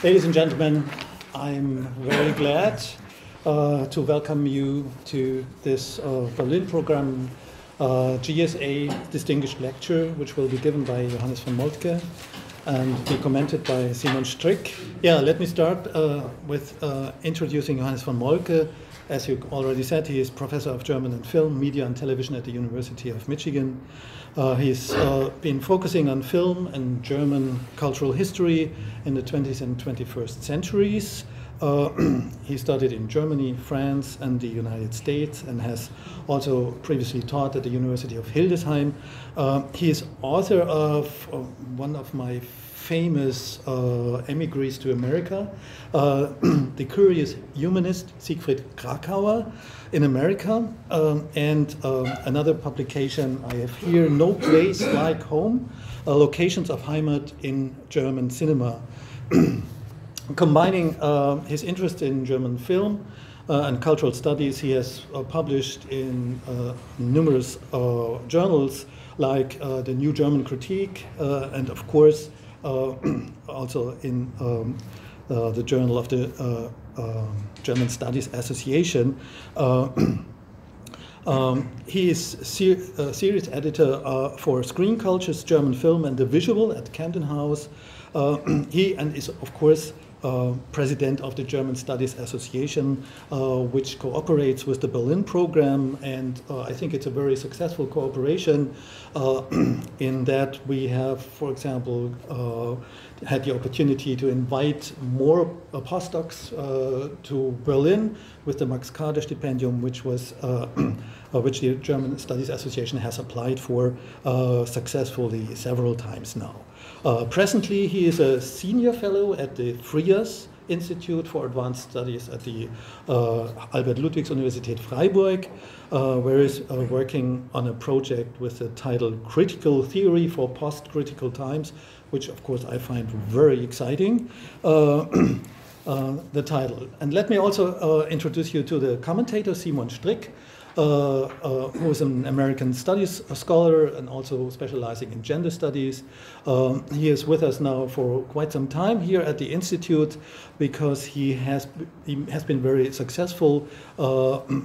Ladies and gentlemen, I'm very glad to welcome you to this Berlin program, GSA Distinguished Lecture, which will be given by Johannes von Moltke and be commented by Simon Strick. Yeah, let me start with introducing Johannes von Moltke. As you already said, he is professor of German and film, media and television at the University of Michigan. He's been focusing on film and German cultural history in the 20th and 21st centuries. He studied in Germany, France, and the United States, and has also previously taught at the University of Hildesheim. He is author of one of my famous emigres to America, the Curious Humanist, Siegfried Kracauer in America, and another publication I have here, No Place Like Home, Locations of Heimat in German Cinema. Combining his interest in German film and cultural studies, he has published in numerous journals like the New German Critique and of course also in the Journal of the German Studies Association. He is series editor for Screen Cultures, German Film and the Visual at Camden House. He is of course president of the German Studies Association, which cooperates with the Berlin program, and I think it's a very successful cooperation in that we have, for example, had the opportunity to invite more postdocs to Berlin with the Max Kade Stipendium, which was which the German Studies Association has applied for successfully several times now. Presently, he is a senior fellow at the FRIAS Institute for Advanced Studies at the Albert-Ludwigs-Universität Freiburg, where he's working on a project with the title Critical Theory for Post-Critical Times, which of course I find very exciting, the title. And let me also introduce you to the commentator, Simon Strick, who is an American studies scholar and also specializing in gender studies. He is with us now for quite some time here at the Institute because he has been very successful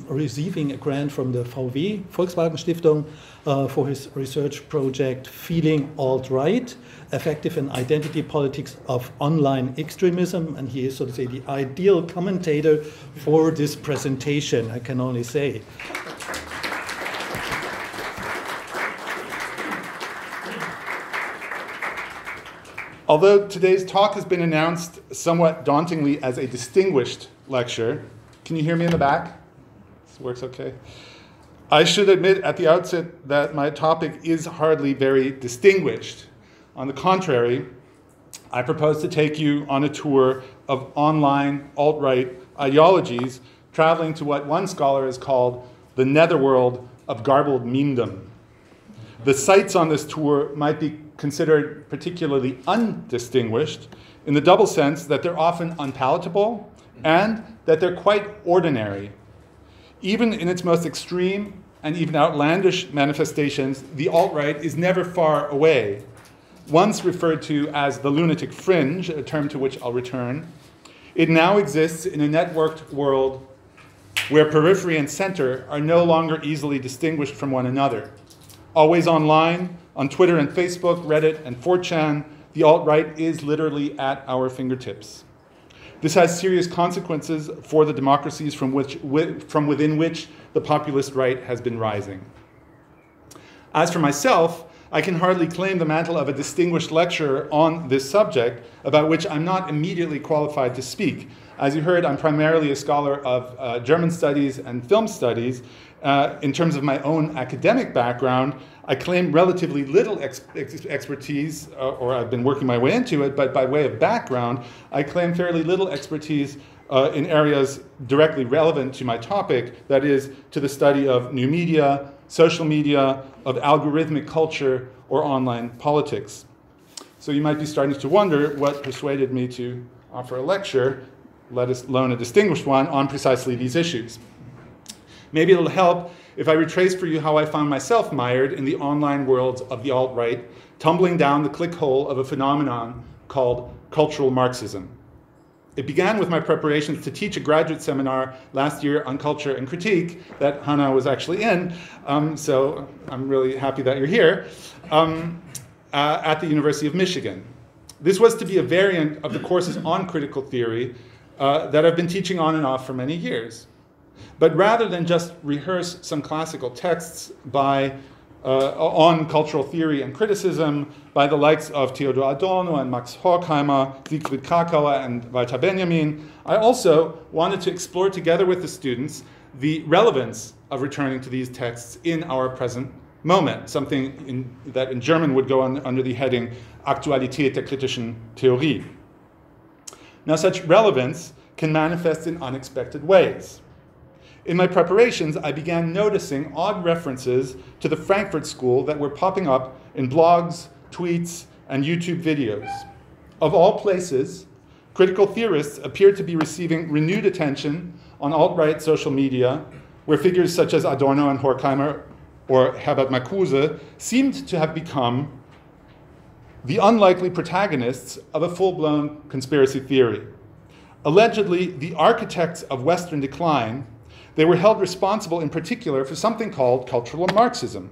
receiving a grant from the VW Volkswagen Stiftung for his research project Feeling Alt-Right, Effective and Identity Politics of Online Extremism, and he is, so to say, the ideal commentator for this presentation, I can only say. Although today's talk has been announced somewhat dauntingly as a distinguished lecture, can you hear me in the back? This works okay. I should admit at the outset that my topic is hardly very distinguished. On the contrary, I propose to take you on a tour of online alt-right ideologies, traveling to what one scholar has called the netherworld of garbled memedom. The sites on this tour might be considered particularly undistinguished in the double sense that they're often unpalatable and that they're quite ordinary. Even in its most extreme and even outlandish manifestations, the alt-right is never far away. Once referred to as the lunatic fringe, a term to which I'll return, it now exists in a networked world where periphery and center are no longer easily distinguished from one another. Always online, on Twitter and Facebook, Reddit and 4chan, the alt-right is literally at our fingertips. This has serious consequences for the democracies from within which the populist right has been rising. As for myself, I can hardly claim the mantle of a distinguished lecturer on this subject, about which I'm not immediately qualified to speak. As you heard, I'm primarily a scholar of German studies and film studies. In terms of my own academic background, I claim relatively little expertise, or I've been working my way into it, but by way of background, I claim fairly little expertise in areas directly relevant to my topic, that is, to the study of new media, social media, of algorithmic culture, or online politics. So you might be starting to wonder what persuaded me to offer a lecture, let alone a distinguished one, on precisely these issues. Maybe it'll help if I retrace for you how I found myself mired in the online worlds of the alt-right, tumbling down the click hole of a phenomenon called cultural Marxism. It began with my preparations to teach a graduate seminar last year on culture and critique that Hannah was actually in, so I'm really happy that you're here, at the University of Michigan. This was to be a variant of the courses on critical theory that I've been teaching on and off for many years. But rather than just rehearse some classical texts on cultural theory and criticism by the likes of Theodor Adorno and Max Horkheimer, Siegfried Kracauer and Walter Benjamin, I also wanted to explore together with the students the relevance of returning to these texts in our present moment, something that in German would go under the heading Aktualität der kritischen Theorie. Now, such relevance can manifest in unexpected ways. In my preparations, I began noticing odd references to the Frankfurt School that were popping up in blogs, tweets, and YouTube videos. Of all places, critical theorists appeared to be receiving renewed attention on alt-right social media, where figures such as Adorno and Horkheimer or Herbert Marcuse seemed to have become the unlikely protagonists of a full-blown conspiracy theory. Allegedly, the architects of Western decline, they were held responsible in particular for something called cultural Marxism.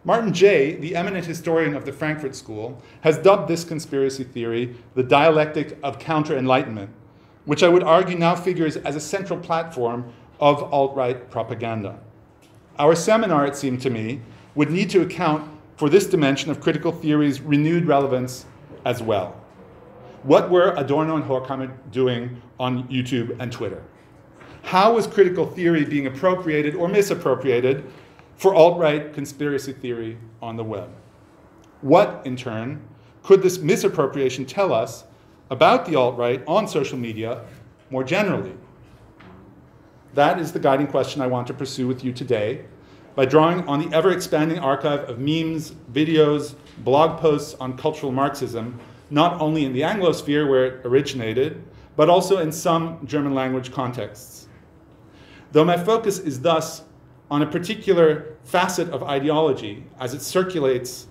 Martin Jay, the eminent historian of the Frankfurt School, has dubbed this conspiracy theory the dialectic of counter-enlightenment, which I would argue now figures as a central platform of alt-right propaganda. Our seminar, it seemed to me, would need to account for this dimension of critical theory's renewed relevance as well. What were Adorno and Horkheimer doing on YouTube and Twitter? How was critical theory being appropriated or misappropriated for alt-right conspiracy theory on the web? What, in turn, could this misappropriation tell us about the alt-right on social media more generally? That is the guiding question I want to pursue with you today by drawing on the ever-expanding archive of memes, videos, blog posts on cultural Marxism, not only in the Anglosphere where it originated, but also in some German language contexts. Though my focus is thus on a particular facet of ideology as it circulates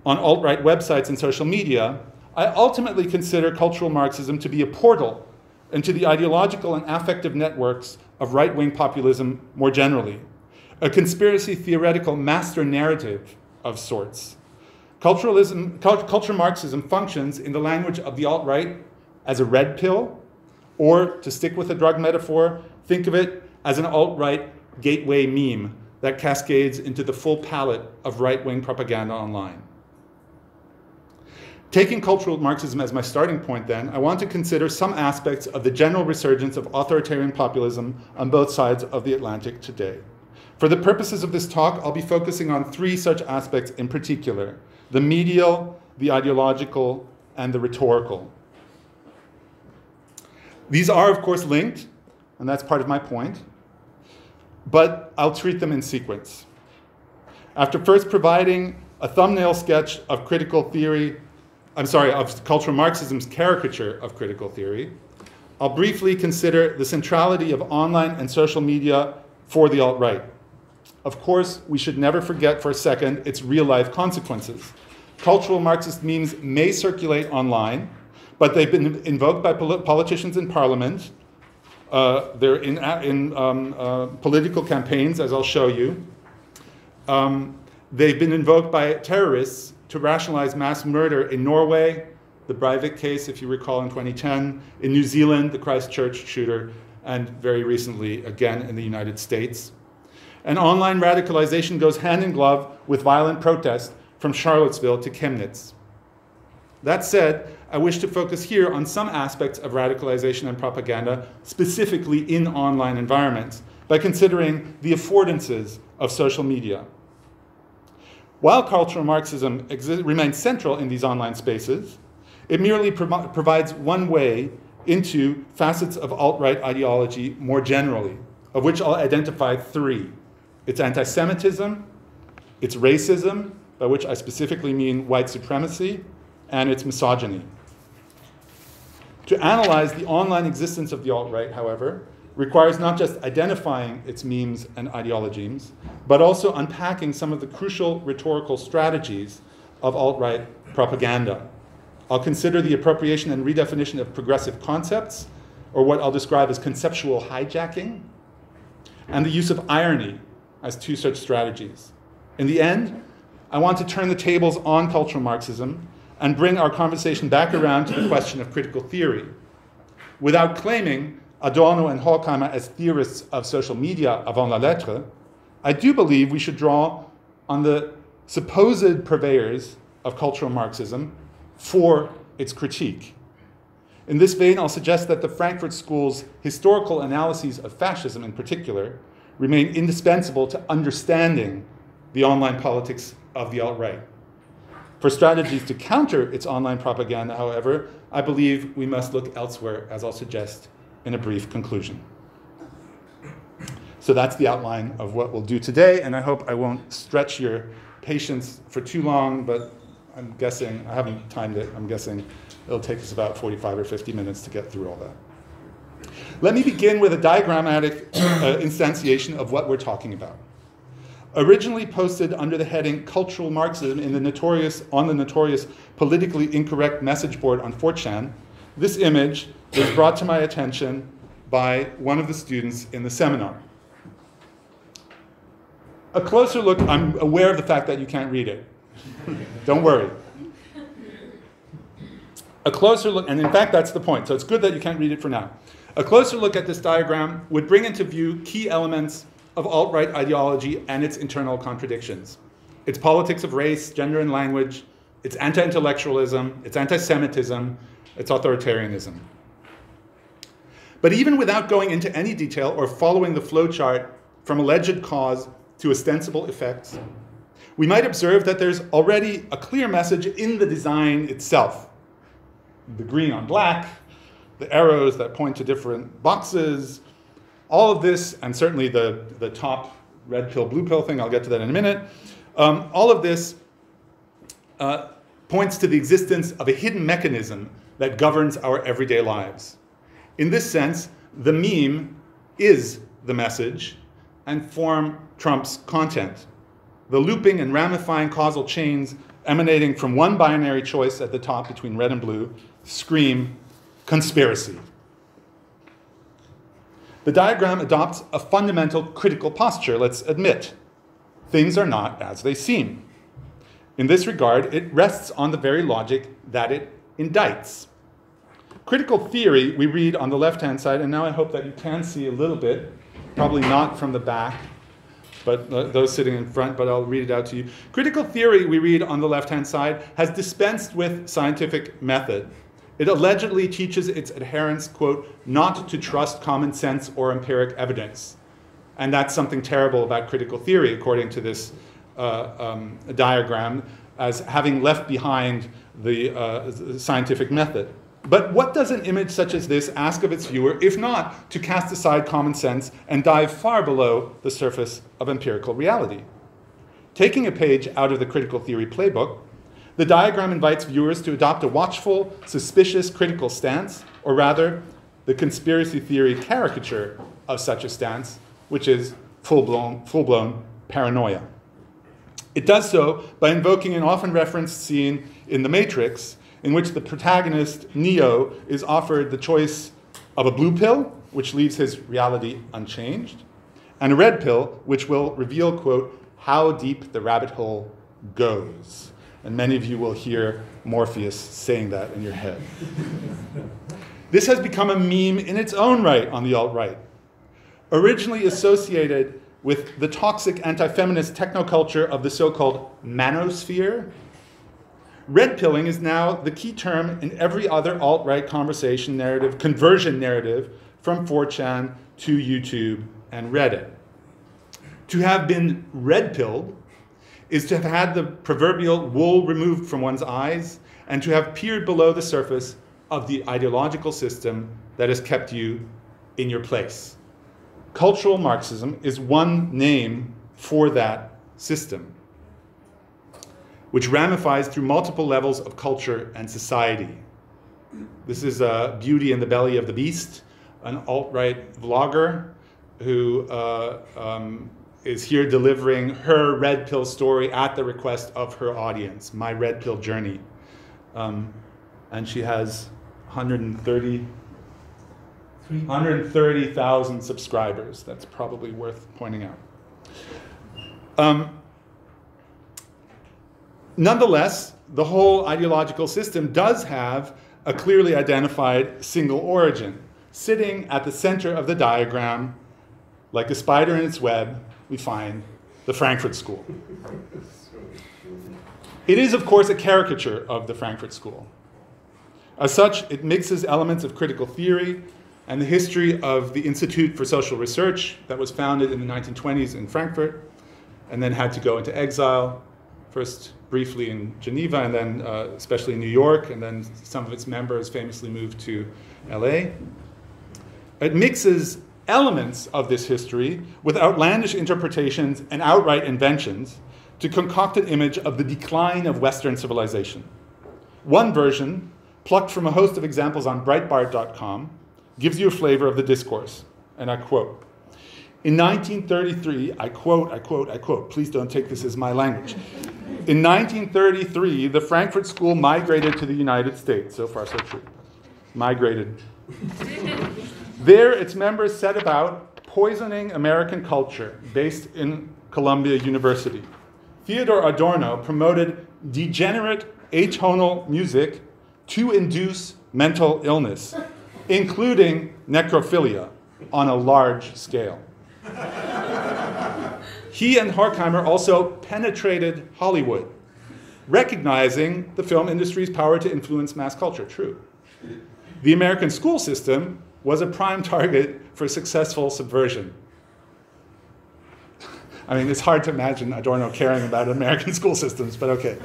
on alt-right websites and social media, I ultimately consider cultural Marxism to be a portal into the ideological and affective networks of right-wing populism more generally, a conspiracy theoretical master narrative of sorts. Culture Marxism functions in the language of the alt-right as a red pill, or to stick with a drug metaphor, think of it as an alt-right gateway meme that cascades into the full palette of right-wing propaganda online. Taking cultural Marxism as my starting point then, I want to consider some aspects of the general resurgence of authoritarian populism on both sides of the Atlantic today. For the purposes of this talk, I'll be focusing on three such aspects in particular: the medial, the ideological, and the rhetorical. These are, of course, linked, and that's part of my point, but I'll treat them in sequence. After first providing a thumbnail sketch of of cultural Marxism's caricature of critical theory, I'll briefly consider the centrality of online and social media for the alt-right. Of course, we should never forget for a second its real-life consequences. Cultural Marxist memes may circulate online, but they've been invoked by politicians in parliament. They're in political campaigns, as I'll show you. They've been invoked by terrorists to rationalize mass murder in Norway, the Breivik case, if you recall, in 2010, in New Zealand, the Christchurch shooter, and very recently, again, in the United States. And online radicalization goes hand in glove with violent protest from Charlottesville to Chemnitz. That said, I wish to focus here on some aspects of radicalization and propaganda, specifically in online environments, by considering the affordances of social media. While cultural Marxism remains central in these online spaces, it merely provides one way into facets of alt-right ideology more generally, of which I'll identify three. It's anti-Semitism, it's racism, by which I specifically mean white supremacy, and it's misogyny. To analyze the online existence of the alt-right, however, requires not just identifying its memes and ideologies, but also unpacking some of the crucial rhetorical strategies of alt-right propaganda. I'll consider the appropriation and redefinition of progressive concepts, or what I'll describe as conceptual hijacking, and the use of irony as two such strategies. In the end, I want to turn the tables on cultural Marxism and bring our conversation back around to the question of critical theory. Without claiming Adorno and Horkheimer as theorists of social media avant la lettre, I do believe we should draw on the supposed purveyors of cultural Marxism for its critique. In this vein, I'll suggest that the Frankfurt School's historical analyses of fascism in particular remain indispensable to understanding the online politics of the alt-right. For strategies to counter its online propaganda, however, I believe we must look elsewhere, as I'll suggest in a brief conclusion. So that's the outline of what we'll do today, and I hope I won't stretch your patience for too long, but I'm guessing, I haven't timed it, I'm guessing it'll take us about 45 or 50 minutes to get through all that. Let me begin with a diagrammatic instantiation of what we're talking about. Originally posted under the heading Cultural Marxism on the notorious politically incorrect message board on 4chan, this image was brought to my attention by one of the students in the seminar. A closer look, I'm aware of the fact that you can't read it. Don't worry. A closer look, and in fact that's the point, so it's good that you can't read it for now. A closer look at this diagram would bring into view key elements of alt-right ideology and its internal contradictions. Its politics of race, gender, and language, its anti-intellectualism, its anti-Semitism, its authoritarianism. But even without going into any detail or following the flowchart from alleged cause to ostensible effects, we might observe that there's already a clear message in the design itself. The green on black, the arrows that point to different boxes, all of this, and certainly the top red pill, blue pill thing, I'll get to that in a minute, all of this points to the existence of a hidden mechanism that governs our everyday lives. In this sense, the meme is the message and form Trump's content. The looping and ramifying causal chains emanating from one binary choice at the top between red and blue scream conspiracy. The diagram adopts a fundamental critical posture, let's admit. Things are not as they seem. In this regard, it rests on the very logic that it indicts. Critical theory, we read on the left-hand side, and now I hope that you can see a little bit, probably not from the back, but those sitting in front, but I'll read it out to you. Critical theory, we read on the left-hand side, has dispensed with scientific method. It allegedly teaches its adherents, quote, not to trust common sense or empiric evidence. And that's something terrible about critical theory, according to this diagram, as having left behind the scientific method. But what does an image such as this ask of its viewer, if not to cast aside common sense and dive far below the surface of empirical reality? Taking a page out of the critical theory playbook, the diagram invites viewers to adopt a watchful, suspicious, critical stance, or rather, the conspiracy theory caricature of such a stance, which is full-blown paranoia. It does so by invoking an often referenced scene in The Matrix, in which the protagonist, Neo, is offered the choice of a blue pill, which leaves his reality unchanged, and a red pill, which will reveal, quote, how deep the rabbit hole goes. And many of you will hear Morpheus saying that in your head. This has become a meme in its own right on the alt-right. Originally associated with the toxic anti-feminist technoculture of the so-called manosphere, red pilling is now the key term in every other alt-right conversation narrative, conversion narrative, from 4chan to YouTube and Reddit. To have been red-pilled is to have had the proverbial wool removed from one's eyes and to have peered below the surface of the ideological system that has kept you in your place. Cultural Marxism is one name for that system, which ramifies through multiple levels of culture and society. This is Beauty in the Belly of the Beast, an alt-right vlogger who is here delivering her red pill story at the request of her audience, my red pill journey. and she has 130,000 subscribers. That's probably worth pointing out. Nonetheless, the whole ideological system does have a clearly identified single origin. Sitting at the center of the diagram, like a spider in its web, we find the Frankfurt School. It is, of course, a caricature of the Frankfurt School. As such, it mixes elements of critical theory and the history of the Institute for Social Research that was founded in the 1920s in Frankfurt and then had to go into exile, first briefly in Geneva and then especially in New York, and then some of its members famously moved to LA. It mixes elements of this history with outlandish interpretations and outright inventions to concoct an image of the decline of Western civilization. One version, plucked from a host of examples on Breitbart.com, gives you a flavor of the discourse, and I quote, "In 1933, I quote, please don't take this as my language. In 1933, the Frankfurt School migrated to the United States." So far, so true. Migrated. There, its members set about poisoning American culture, based in Columbia University. Theodor Adorno promoted degenerate atonal music to induce mental illness, including necrophilia on a large scale. He and Horkheimer also penetrated Hollywood, recognizing the film industry's power to influence mass culture. True. The American school system was a prime target for successful subversion. I mean, it's hard to imagine Adorno caring about American school systems, but okay.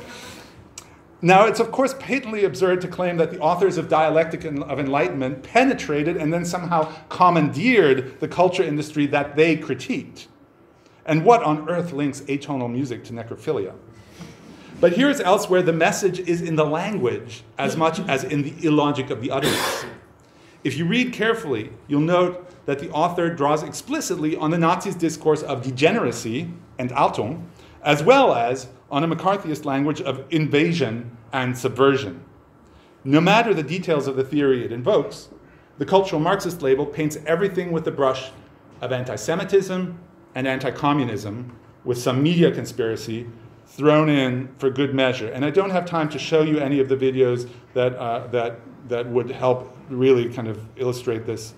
Now, it's of course patently absurd to claim that the authors of Dialectic of Enlightenment penetrated and then somehow commandeered the culture industry that they critiqued. And what on earth links atonal music to necrophilia? But here's elsewhere the message is in the language as much as in the illogic of the utterance. If you read carefully, you'll note that the author draws explicitly on the Nazis' discourse of degeneracy and Achtung, as well as on a McCarthyist language of invasion and subversion. No matter the details of the theory it invokes, the cultural Marxist label paints everything with the brush of anti-Semitism and anti-communism, with some media conspiracy thrown in for good measure. And I don't have time to show you any of the videos that would help really kind of illustrate this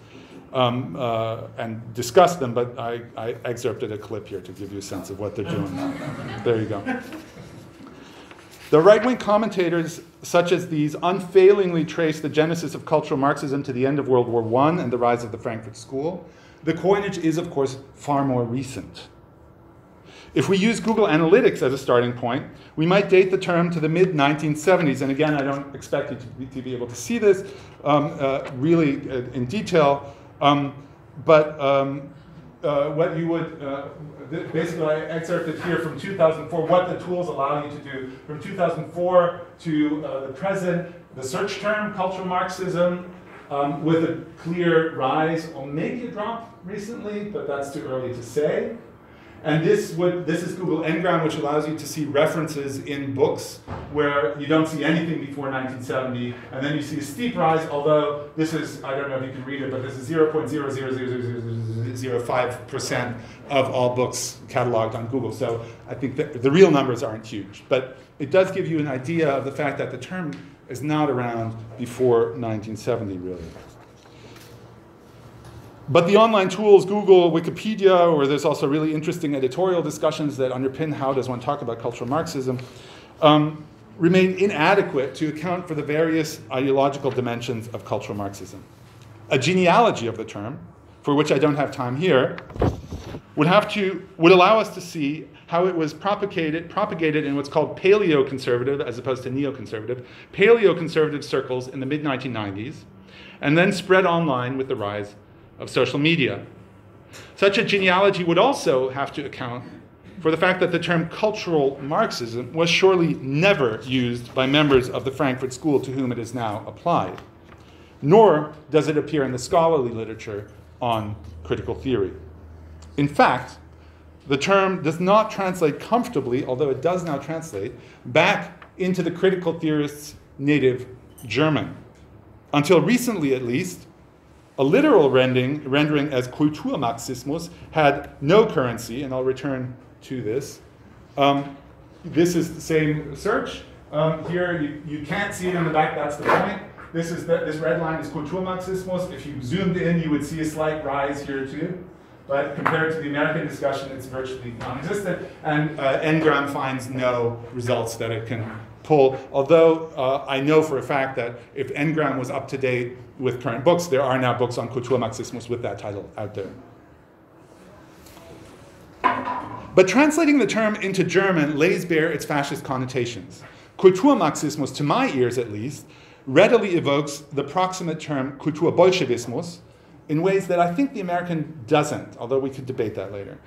and discuss them, but I excerpted a clip here to give you a sense of what they're doing. There you go. The right-wing commentators such as these unfailingly trace the genesis of cultural Marxism to the end of World War I and the rise of the Frankfurt School. The coinage is, of course, far more recent. If we use Google Analytics as a starting point, we might date the term to the mid-1970s. And again, I don't expect you to be able to see this really in detail. What you would, basically I excerpted here from 2004, what the tools allow you to do. From 2004 to the present, the search term, cultural Marxism, with a clear rise, or maybe a drop recently, but that's too early to say. And this is Google Ngram, which allows you to see references in books where you don't see anything before 1970, and then you see a steep rise, although this is, I don't know if you can read it, but this is 0.00005% of all books cataloged on Google. So I think that the real numbers aren't huge, but it does give you an idea of the fact that the term is not around before 1970, really. But the online tools, Google, Wikipedia, where there's also really interesting editorial discussions that underpin how does one talk about cultural Marxism, remain inadequate to account for the various ideological dimensions of cultural Marxism. A genealogy of the term, for which I don't have time here, would allow us to see how it was propagated in what's called paleo-conservative, as opposed to neoconservative, paleo-conservative circles in the mid-1990s, and then spread online with the rise of social media. Such a genealogy would also have to account for the fact that the term cultural Marxism was surely never used by members of the Frankfurt School to whom it is now applied, nor does it appear in the scholarly literature on critical theory. In fact, the term does not translate comfortably, although it does now translate, back into the critical theorist's native German. Until recently, at least, a literal rendering as Kulturmarxismus had no currency, and I'll return to this. This is the same search. Here, you can't see it in the back, that's the point. This red line is Kulturmarxismus. If you zoomed in, you would see a slight rise here too. But compared to the American discussion, it's virtually non-existent. And Ngram finds no results that it can pull. Although I know for a fact that if Ngram was up to date with current books, there are now books on Kulturmarxismus with that title out there. But translating the term into German lays bare its fascist connotations. Kulturmarxismus, to my ears at least, readily evokes the proximate term Kulturbolschewismus in ways that I think the American doesn't, although we could debate that later.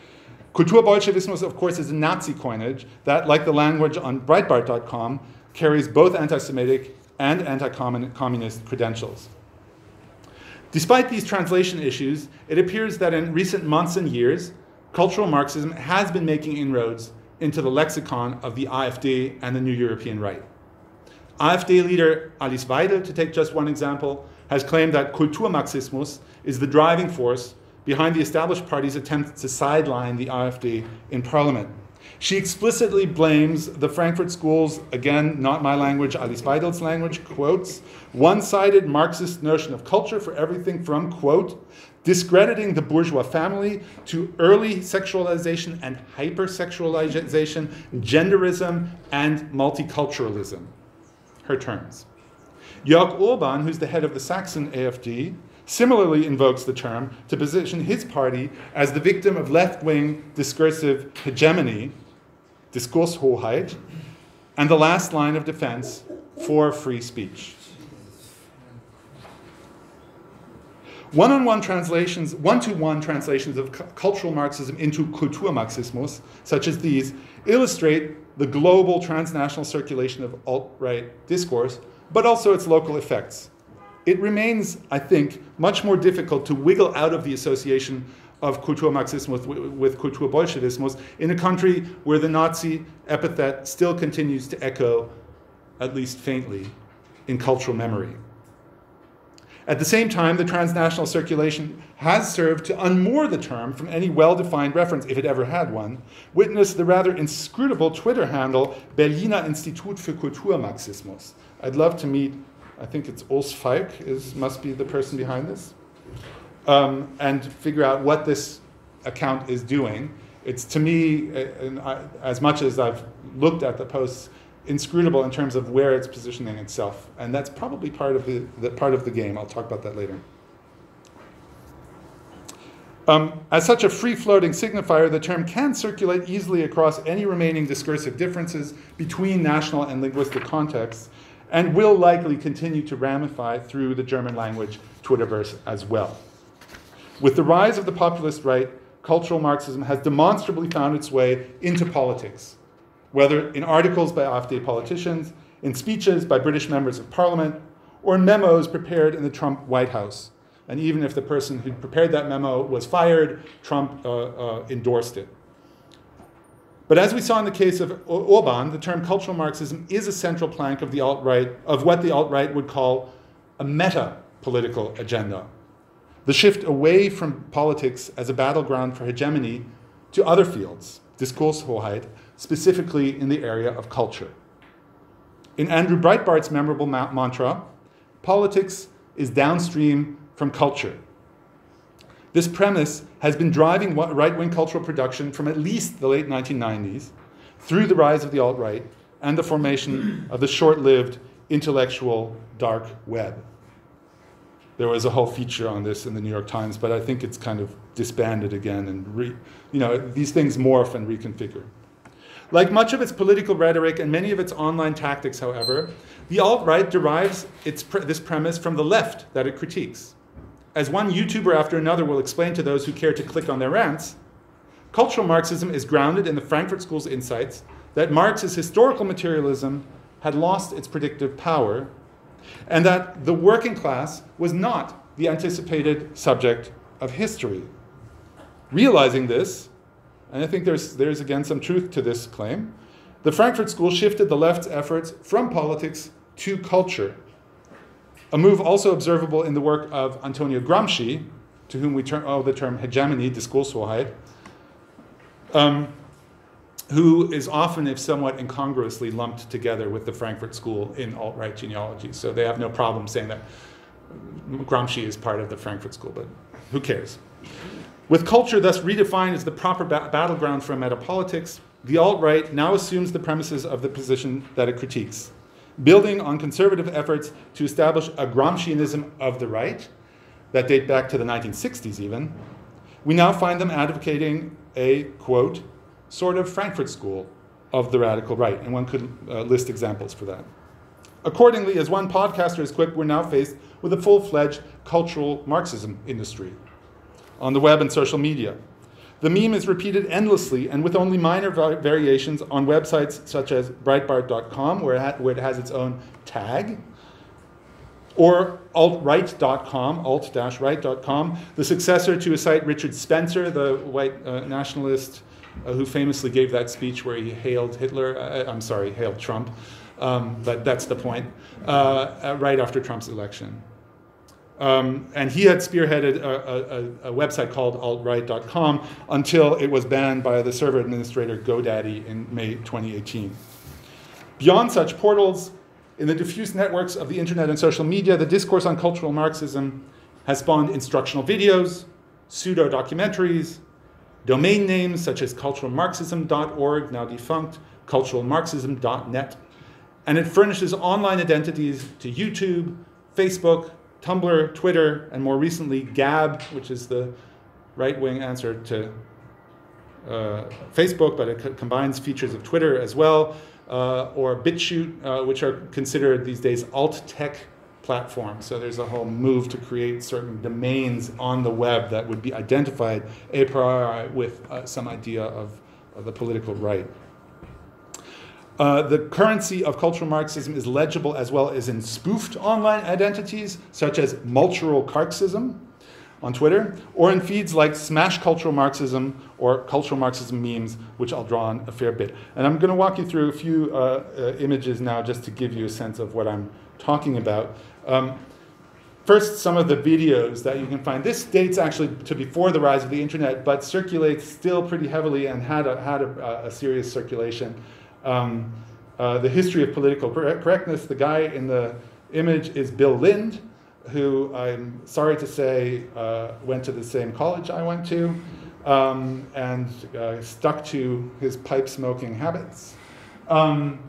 Kulturbolschewismus, of course, is a Nazi coinage that, like the language on Breitbart.com, carries both anti-Semitic and anti-communist credentials. Despite these translation issues, it appears that in recent months and years, cultural Marxism has been making inroads into the lexicon of the AfD and the New European Right. AfD leader Alice Weidel, to take just one example, has claimed that Kulturmarxismus is the driving force behind the established party's attempt to sideline the AfD in parliament. She explicitly blames the Frankfurt School's, again, not my language, Alice Weidel's language, quotes, one-sided Marxist notion of culture for everything from, quote, discrediting the bourgeois family to early sexualization and hypersexualization, genderism, and multiculturalism. Her terms. Jörg Orban, who's the head of the Saxon AfD, similarly invokes the term to position his party as the victim of left-wing discursive hegemony, Diskurshoheit, and the last line of defense for free speech. One-to-one translations of cultural Marxism into Kulturmarxismus, such as these, illustrate the global transnational circulation of alt-right discourse, but also its local effects. It remains, I think, much more difficult to wiggle out of the association of Kulturmarxismus with Kulturbolschewismus in a country where the Nazi epithet still continues to echo, at least faintly, in cultural memory. At the same time, the transnational circulation has served to unmoor the term from any well-defined reference, if it ever had one. Witness the rather inscrutable Twitter handle Berliner Institut für Kulturmarxismus. I'd love to meet, I think it's Urs Falk, must be the person behind this, and figure out what this account is doing. It's, to me, as much as I've looked at the posts, inscrutable in terms of where it's positioning itself, and that's probably part of the game. I'll talk about that later. As such a free-floating signifier, the term can circulate easily across any remaining discursive differences between national and linguistic contexts, and will likely continue to ramify through the German language Twitterverse as well. With the rise of the populist right, cultural Marxism has demonstrably found its way into politics, whether in articles by AfD politicians, in speeches by British members of parliament, or in memos prepared in the Trump White House. And even if the person who prepared that memo was fired, Trump endorsed it. But as we saw in the case of Orban, the term cultural Marxism is a central plank of the alt-right, of what the alt-right would call a meta-political agenda. The shift away from politics as a battleground for hegemony to other fields, Diskurshoheit, specifically in the area of culture. In Andrew Breitbart's memorable mantra, politics is downstream from culture. This premise has been driving right-wing cultural production from at least the late 1990s, through the rise of the alt-right and the formation of the short-lived intellectual dark web. There was a whole feature on this in the New York Times, but I think it's kind of disbanded again, and these things morph and reconfigure. Like much of its political rhetoric and many of its online tactics, however, the alt-right derives this premise from the left that it critiques. As one YouTuber after another will explain to those who care to click on their rants, cultural Marxism is grounded in the Frankfurt School's insights that Marx's historical materialism had lost its predictive power, and that the working class was not the anticipated subject of history. Realizing this, and I think there's again some truth to this claim, the Frankfurt School shifted the left's efforts from politics to culture, A move also observable in the work of Antonio Gramsci, to whom we owe the term hegemony, Diskurshoheit, who is often, if somewhat incongruously, lumped together with the Frankfurt School in alt-right genealogy. So they have no problem saying that Gramsci is part of the Frankfurt School, but who cares? With culture thus redefined as the proper battleground for metapolitics, the alt-right now assumes the premises of the position that it critiques. Building on conservative efforts to establish a Gramscianism of the right, that date back to the 1960s even, we now find them advocating a, quote, sort of Frankfurt School of the radical right, and one could list examples for that. Accordingly, as one podcaster has quipped, we're now faced with a full-fledged cultural Marxism industry on the web and social media. The meme is repeated endlessly and with only minor variations on websites such as Breitbart.com, where it has its own tag, or alt-right.com, alt-right.com, the successor to a site Richard Spencer, the white nationalist who famously gave that speech where he hailed hailed Trump, but that's the point, right after Trump's election. And he had spearheaded a website called alt-right.com until it was banned by the server administrator GoDaddy in May 2018. Beyond such portals, in the diffuse networks of the internet and social media, the discourse on cultural Marxism has spawned instructional videos, pseudo-documentaries, domain names such as culturalmarxism.org, now defunct, culturalmarxism.net, and it furnishes online identities to YouTube, Facebook, Tumblr, Twitter, and more recently Gab, which is the right-wing answer to Facebook, but it combines features of Twitter as well, or BitChute, which are considered these days alt-tech platforms. So there's a whole move to create certain domains on the web that would be identified a priori with some idea of the political right. The currency of cultural Marxism is legible as well as in spoofed online identities, such as Multural Marxism on Twitter, or in feeds like Smash Cultural Marxism or Cultural Marxism memes, which I'll draw on a fair bit. And I'm going to walk you through a few images now just to give you a sense of what I'm talking about. First, some of the videos that you can find. This dates actually to before the rise of the internet, but circulates still pretty heavily and had a serious circulation. The history of political correctness. The guy in the image is Bill Lind, who I'm sorry to say went to the same college I went to, and stuck to his pipe smoking habits. And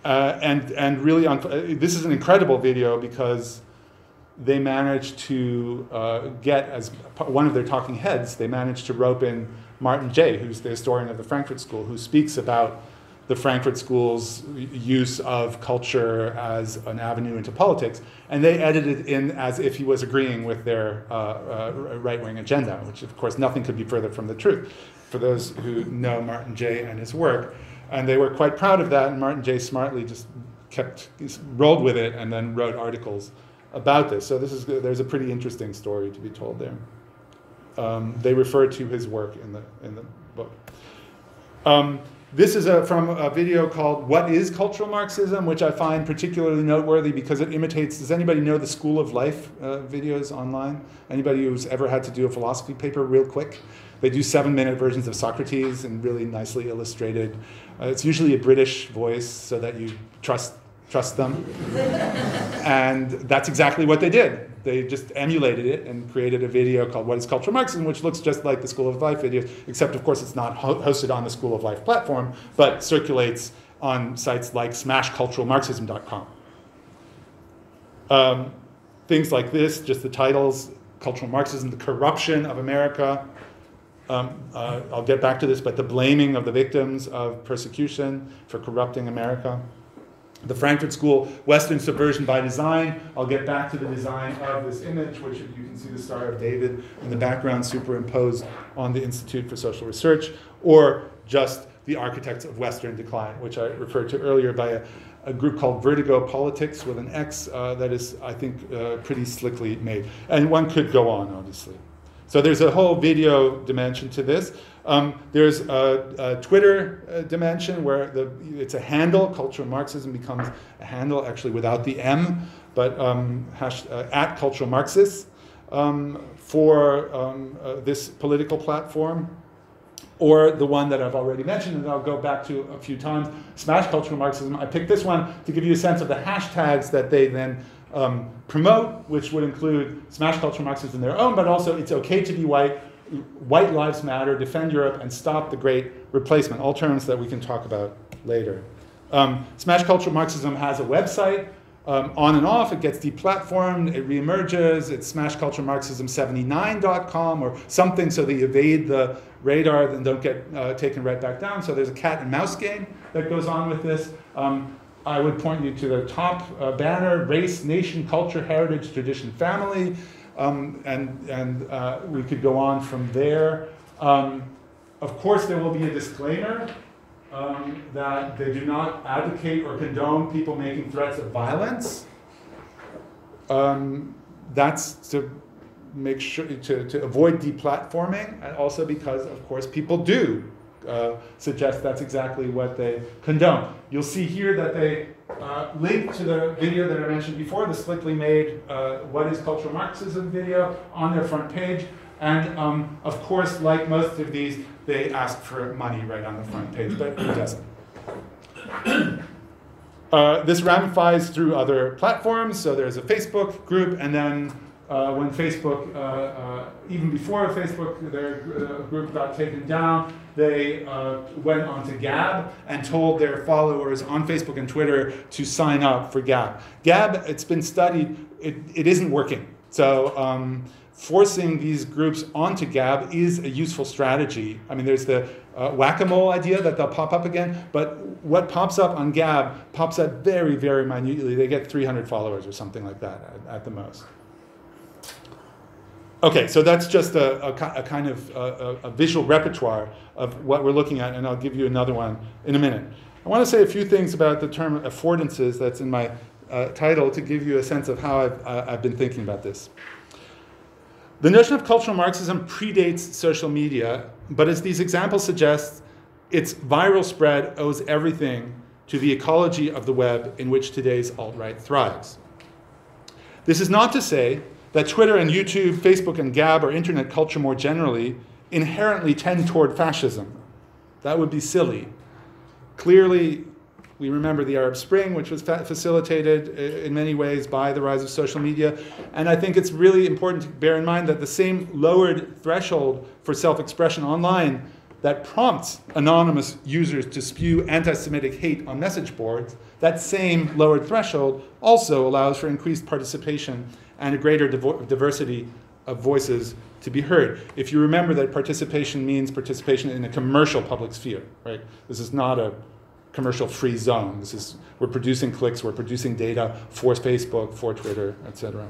really, this is an incredible video because they managed to get, as one of their talking heads, they managed to rope in Martin Jay, who's the historian of the Frankfurt School, who speaks about the Frankfurt School's use of culture as an avenue into politics, and they edited in as if he was agreeing with their right-wing agenda, which of course nothing could be further from the truth for those who know Martin Jay and his work. And they were quite proud of that, and Martin Jay smartly just rolled with it and then wrote articles about this. So there's a pretty interesting story to be told there. They refer to his work in the book. This is from a video called What is Cultural Marxism, which I find particularly noteworthy because it imitates, does anybody know the School of Life videos online? Anybody who's ever had to do a philosophy paper real quick? They do 7-minute versions of Socrates and really nicely illustrated. It's usually a British voice so that you trust them. And that's exactly what they did. They just emulated it and created a video called What is Cultural Marxism, which looks just like the School of Life videos, except of course it's not hosted on the School of Life platform, but circulates on sites like smashculturalmarxism.com. Things like this, just the titles, Cultural Marxism, the corruption of America. I'll get back to this, but the blaming of the victims of persecution for corrupting America. The Frankfurt School, Western Subversion by Design. I'll get back to the design of this image, which you can see the Star of David in the background superimposed on the Institute for Social Research, or just the Architects of Western Decline, which I referred to earlier by a group called Vertigo Politics with an X that is, I think, pretty slickly made. And one could go on, obviously. So there's a whole video dimension to this. There's a Twitter dimension where it's a handle. Cultural Marxism becomes a handle, actually without the M, but at Cultural Marxists for this political platform. Or the one that I've already mentioned, and I'll go back to a few times, Smash Cultural Marxism. I picked this one to give you a sense of the hashtags that they then promote, which would include Smash Cultural Marxism in their own, but also It's Okay to Be White, White Lives Matter, Defend Europe, and Stop the Great Replacement, all terms that we can talk about later. Smash Cultural Marxism has a website, on and off. It gets deplatformed, it reemerges, it's smashculturemarxism79.com or something, so they evade the radar and don't get taken right back down. So there's a cat and mouse game that goes on with this. I would point you to the top banner, race, nation, culture, heritage, tradition, family, and we could go on from there. Of course, there will be a disclaimer that they do not advocate or condone people making threats of violence. That's to make sure to avoid deplatforming, and also because, of course, people do suggest that's exactly what they condone. You'll see here that they link to the video that I mentioned before, the slickly made What is Cultural Marxism video on their front page. And of course, like most of these, they ask for money right on the front page, but who doesn't? This ramifies through other platforms. So there's a Facebook group, and then when Facebook, even before Facebook, their group got taken down, they went onto Gab and told their followers on Facebook and Twitter to sign up for Gab. Gab, it's been studied, it isn't working. So forcing these groups onto Gab is a useful strategy. I mean, there's the whack-a-mole idea that they'll pop up again, but what pops up on Gab pops up very, very minutely. They get 300 followers or something like that at the most. Okay, so that's just a kind of a visual repertoire of what we're looking at, and I'll give you another one in a minute. I want to say a few things about the term affordances that's in my title to give you a sense of how I've been thinking about this. The notion of cultural Marxism predates social media, but as these examples suggest, its viral spread owes everything to the ecology of the web in which today's alt-right thrives. This is not to say that Twitter and YouTube, Facebook and Gab, or internet culture more generally, inherently tend toward fascism. That would be silly. Clearly, we remember the Arab Spring, which was facilitated in many ways by the rise of social media. And I think it's really important to bear in mind that the same lowered threshold for self-expression online that prompts anonymous users to spew anti-Semitic hate on message boards, that same lowered threshold also allows for increased participation and a greater diversity of voices to be heard. If you remember that participation means participation in a commercial public sphere, right? This is not a commercial-free zone. This is, we're producing clicks, we're producing data for Facebook, for Twitter, etc.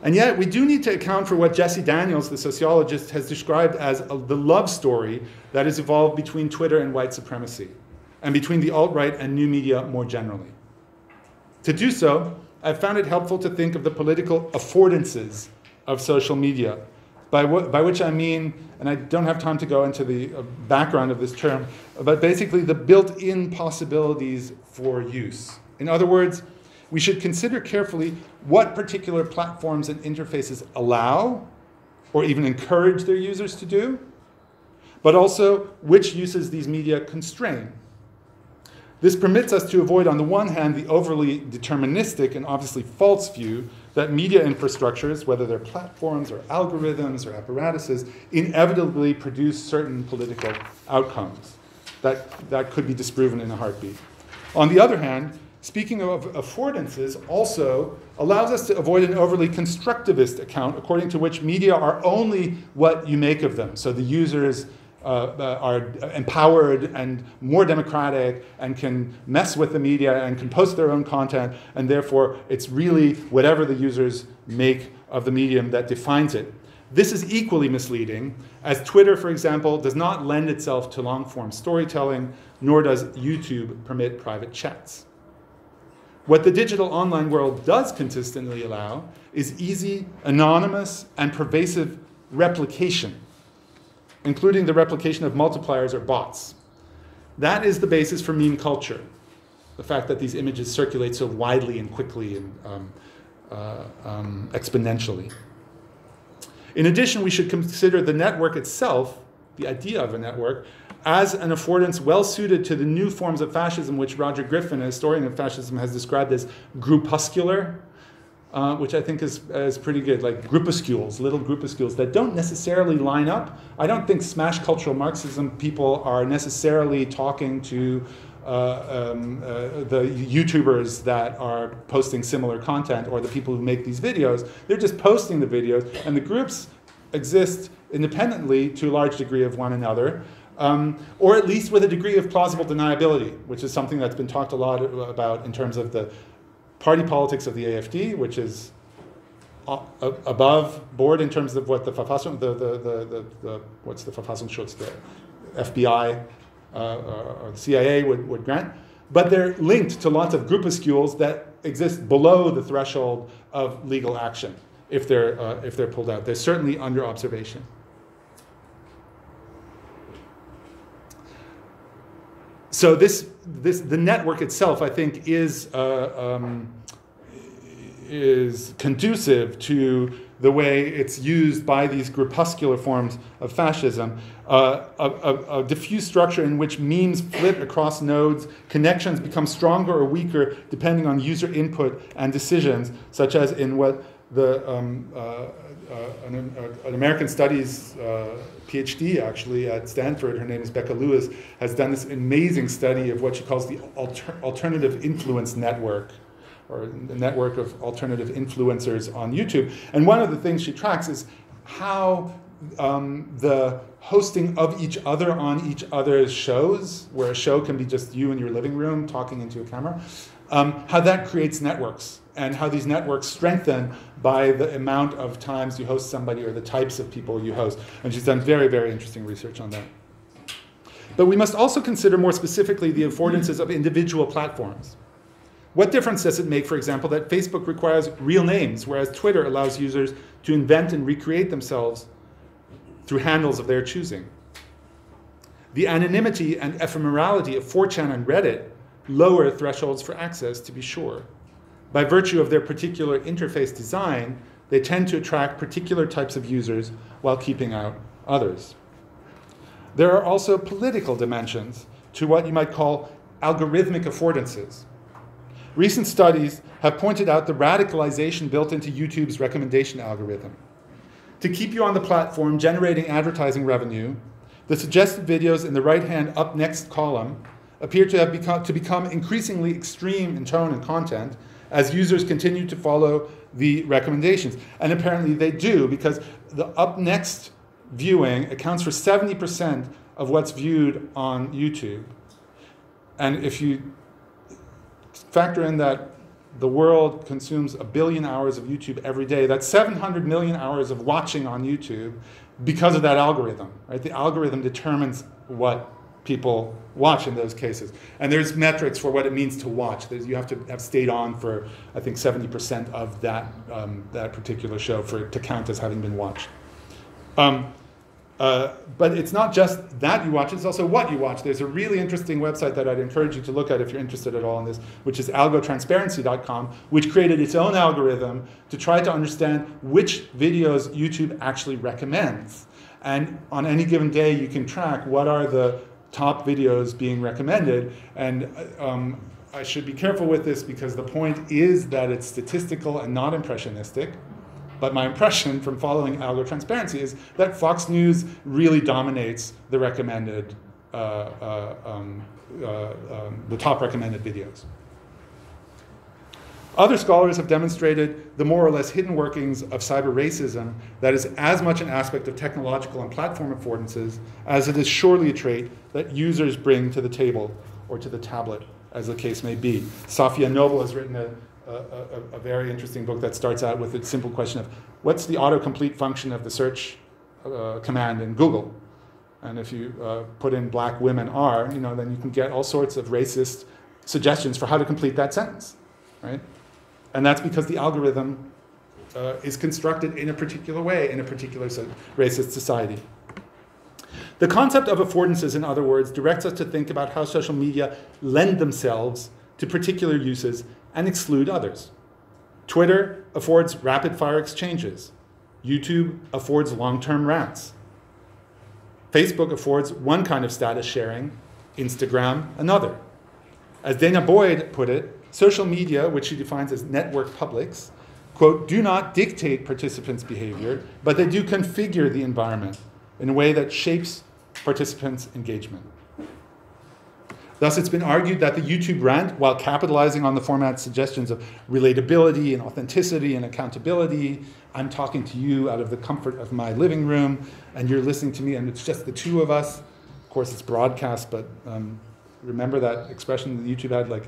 And yet, we do need to account for what Jesse Daniels, the sociologist, has described as the love story that has evolved between Twitter and white supremacy, and between the alt-right and new media more generally. To do so, I've found it helpful to think of the political affordances of social media, by which I mean, and I don't have time to go into the background of this term, but basically the built-in possibilities for use. In other words, we should consider carefully what particular platforms and interfaces allow or even encourage their users to do, but also which uses these media constrain. This permits us to avoid, on the one hand, the overly deterministic and obviously false view that media infrastructures, whether they're platforms or algorithms or apparatuses, inevitably produce certain political outcomes that could be disproven in a heartbeat. On the other hand, speaking of affordances also allows us to avoid an overly constructivist account according to which media are only what you make of them. So the users are empowered and more democratic and can mess with the media and can post their own content, and therefore it's really whatever the users make of the medium that defines it. This is equally misleading, as Twitter, for example, does not lend itself to long-form storytelling, nor does YouTube permit private chats. What the digital online world does consistently allow is easy, anonymous, and pervasive replication, including the replication of multipliers or bots. That is the basis for meme culture, the fact that these images circulate so widely and quickly and exponentially. In addition, we should consider the network itself, the idea of a network, as an affordance well suited to the new forms of fascism, which Roger Griffin, a historian of fascism, has described as groupuscular, which I think is pretty good, like groupuscules, little groupuscules that don't necessarily line up. I don't think smash cultural Marxism people are necessarily talking to the YouTubers that are posting similar content or the people who make these videos. They're just posting the videos, and the groups exist independently to a large degree of one another, or at least with a degree of plausible deniability, which is something that's been talked a lot about in terms of the party politics of the AfD, which is above board in terms of what the Verfassung, what's the Verfassungsschutz, the FBI or the CIA would grant, but they're linked to lots of groupuscules that exist below the threshold of legal action if they're pulled out. They're certainly under observation. So the network itself, I think, is conducive to the way it's used by these groupuscular forms of fascism, a diffuse structure in which memes flit across nodes, connections become stronger or weaker depending on user input and decisions, such as in what an American Studies PhD actually at Stanford, her name is Becca Lewis, has done this amazing study of what she calls the alternative influence network, or a network of alternative influencers on YouTube. And one of the things she tracks is how the hosting of each other on each other's shows, where a show can be just you in your living room talking into a camera, how that creates networks, and how these networks strengthen by the amount of times you host somebody or the types of people you host. And she's done very, very interesting research on that. But we must also consider more specifically the affordances of individual platforms. What difference does it make, for example, that Facebook requires real names, whereas Twitter allows users to invent and recreate themselves through handles of their choosing? The anonymity and ephemerality of 4chan and Reddit lower thresholds for access, to be sure. By virtue of their particular interface design, they tend to attract particular types of users while keeping out others. There are also political dimensions to what you might call algorithmic affordances. Recent studies have pointed out the radicalization built into YouTube's recommendation algorithm. To keep you on the platform generating advertising revenue, the suggested videos in the right-hand up next column appear to have become increasingly extreme in tone and content as users continue to follow the recommendations. And apparently they do, because the up next viewing accounts for 70% of what's viewed on YouTube. And if you factor in that the world consumes 1 billion hours of YouTube every day, that's 700 million hours of watching on YouTube because of that algorithm, right? The algorithm determines what people watch in those cases. And there's metrics for what it means to watch. You have to have stayed on for, I think, 70% of that particular show for it to count as having been watched. But it's not just that you watch, it's also what you watch. There's a really interesting website that I'd encourage you to look at if you're interested at all in this, which is algotransparency.com, which created its own algorithm to try to understand which videos YouTube actually recommends. And on any given day, you can track what are the top videos being recommended. And I should be careful with this because the point is that it's statistical and not impressionistic. But my impression from following algotransparency is that Fox News really dominates the recommended, the top recommended videos. Other scholars have demonstrated the more or less hidden workings of cyber racism that is as much an aspect of technological and platform affordances as it is surely a trait that users bring to the table or to the tablet, as the case may be. Safia Noble has written a very interesting book that starts out with a simple question of what's the autocomplete function of the search command in Google? And if you put in black women are, then you can get all sorts of racist suggestions for how to complete that sentence. right? And that's because the algorithm is constructed in a particular way in a particular racist society. The concept of affordances, in other words, directs us to think about how social media lend themselves to particular uses and exclude others. Twitter affords rapid-fire exchanges. YouTube affords long-term rants. Facebook affords one kind of status sharing, Instagram another. As Dana Boyd put it, social media, which she defines as network publics, quote, do not dictate participants' behavior, but they do configure the environment in a way that shapes participants' engagement. Thus, it's been argued that the YouTube rant, while capitalizing on the format's suggestions of relatability and authenticity and accountability, I'm talking to you out of the comfort of my living room, and you're listening to me, and it's just the two of us. Of course, it's broadcast, but remember that expression that YouTube had, like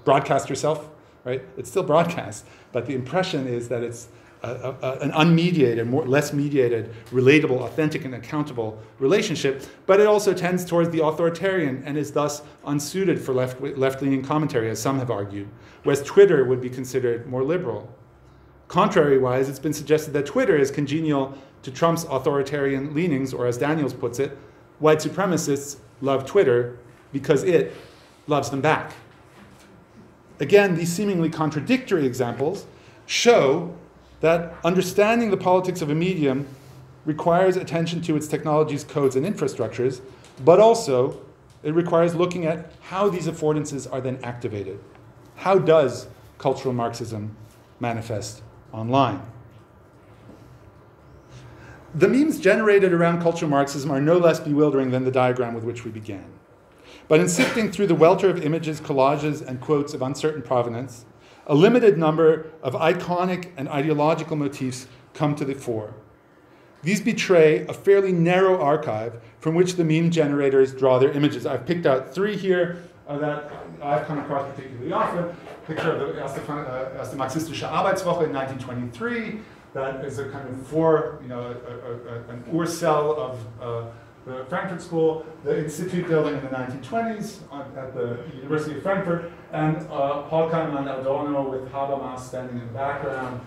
broadcast yourself, right? It's still broadcast, but the impression is that it's an unmediated, less mediated, relatable, authentic, and accountable relationship, but it also tends towards the authoritarian and is thus unsuited for left-leaning commentary, as some have argued, whereas Twitter would be considered more liberal. Contrary-wise, it's been suggested that Twitter is congenial to Trump's authoritarian leanings, or as Daniels puts it, white supremacists love Twitter because it loves them back. Again, these seemingly contradictory examples show that understanding the politics of a medium requires attention to its technologies, codes, and infrastructures, but also it requires looking at how these affordances are then activated. How does cultural Marxism manifest online? The memes generated around cultural Marxism are no less bewildering than the diagram with which we began. But in sifting through the welter of images, collages, and quotes of uncertain provenance, a limited number of iconic and ideological motifs come to the fore. These betray a fairly narrow archive from which the meme generators draw their images. I've picked out three here that I've come across particularly often. Picture of the Erste Marxistische Arbeitswoche in 1923. That is a kind of an Urcell of the Frankfurt School, the Institute building in the 1920s at the University of Frankfurt, and Horkheimer and Adorno with Habermas standing in the background,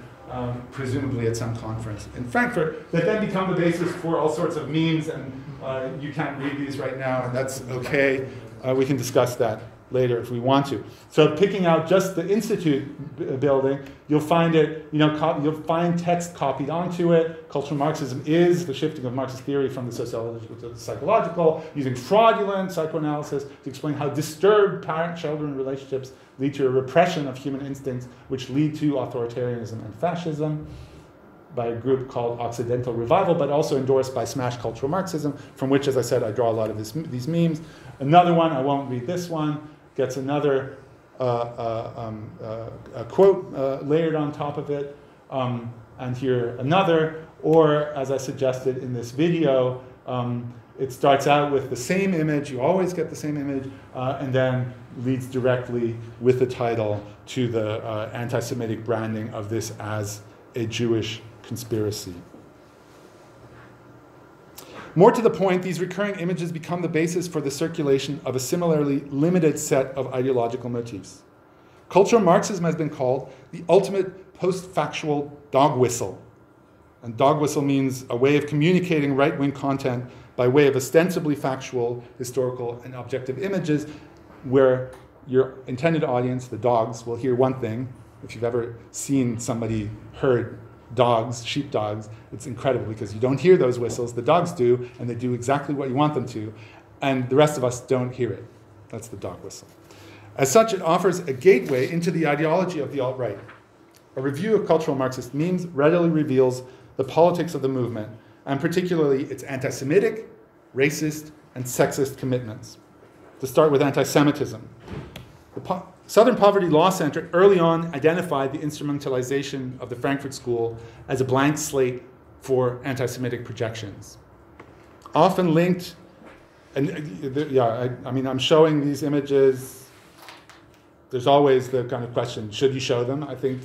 presumably at some conference in Frankfurt, that then become the basis for all sorts of memes, and you can't read these right now, and that's okay. We can discuss that later if we want to. So picking out just the Institute building, you'll find it, you'll find text copied onto it. Cultural Marxism is the shifting of Marxist theory from the sociological to the psychological, using fraudulent psychoanalysis to explain how disturbed parent-children relationships lead to a repression of human instincts, which lead to authoritarianism and fascism, by a group called Occidental Revival, but also endorsed by Smash Cultural Marxism, from which, as I said, I draw a lot of these memes. Another one, I won't read this one, gets another a quote layered on top of it, and here another, or as I suggested in this video, it starts out with the same image, you always get the same image, and then leads directly with the title to the anti-Semitic branding of this as a Jewish conspiracy. More to the point, these recurring images become the basis for the circulation of a similarly limited set of ideological motifs. Cultural Marxism has been called the ultimate post-factual dog whistle. And dog whistle means a way of communicating right-wing content by way of ostensibly factual, historical, and objective images where your intended audience, the dogs, will hear one thing. If you've ever seen somebody herd dogs, sheepdogs, it's incredible because you don't hear those whistles, the dogs do, and they do exactly what you want them to, and the rest of us don't hear it. That's the dog whistle. As such, it offers a gateway into the ideology of the alt-right. A review of cultural Marxist memes readily reveals the politics of the movement, and particularly its anti-Semitic, racist, and sexist commitments. To start with anti-Semitism. The Southern Poverty Law Center early on identified the instrumentalization of the Frankfurt School as a blank slate for anti-Semitic projections. Often linked, and I'm showing these images. There's always the kind of question, should you show them? I think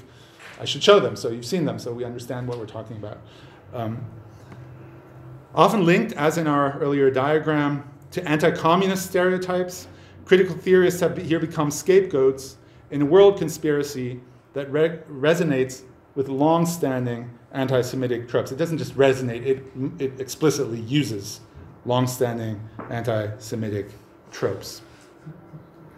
I should show them, so you've seen them, so we understand what we're talking about. Often linked, as in our earlier diagram, to anti-communist stereotypes, critical theorists have here become scapegoats in a world conspiracy that resonates with long-standing anti-Semitic tropes. It doesn't just resonate, it explicitly uses long-standing anti-Semitic tropes.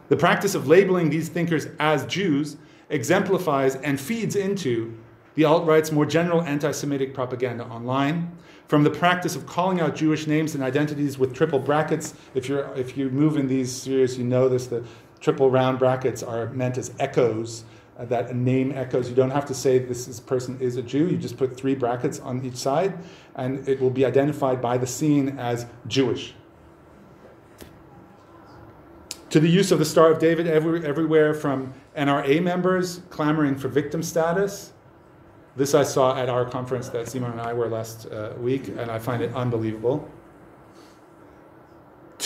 The practice of labeling these thinkers as Jews exemplifies and feeds into the alt-right's more general anti-Semitic propaganda online, from the practice of calling out Jewish names and identities with triple brackets. If you move in these series, you know this, the triple round brackets are meant as echoes, that a name echoes. You don't have to say this person is a Jew, you just put 3 brackets on each side, and it will be identified by the scene as Jewish. To the use of the Star of David everywhere, from NRA members clamoring for victim status. This I saw at our conference that Simon and I were last week, and I find it unbelievable.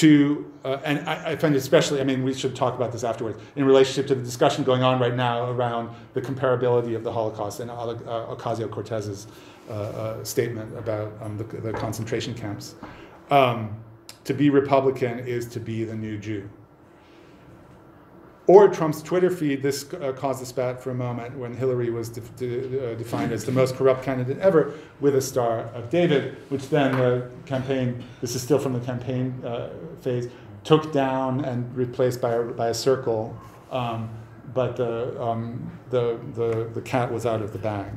And I find it especially, I mean, we should talk about this afterwards, in relationship to the discussion going on right now around the comparability of the Holocaust and Ocasio-Cortez's statement about the concentration camps. To be Republican is to be the new Jew. Or Trump's Twitter feed. This caused a spat for a moment when Hillary was defined as the most corrupt candidate ever with a Star of David, which then the campaign, this is still from the campaign phase, took down and replaced by a circle, but the cat was out of the bag.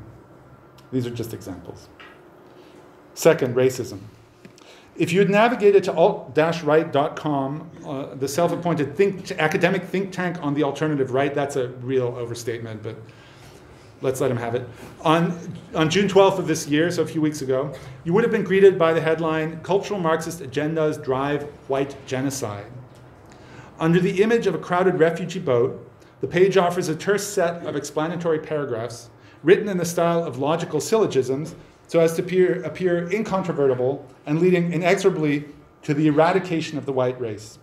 These are just examples. Second, racism. If you had navigated to alt-right.com, the self-appointed academic think tank on the alternative right, that's a real overstatement, but let's let him have it. On June 12th of this year, so a few weeks ago, you would have been greeted by the headline, "Cultural Marxist Agendas Drive White Genocide." Under the image of a crowded refugee boat, the page offers a terse set of explanatory paragraphs written in the style of logical syllogisms, so as to appear incontrovertible and leading inexorably to the eradication of the white race.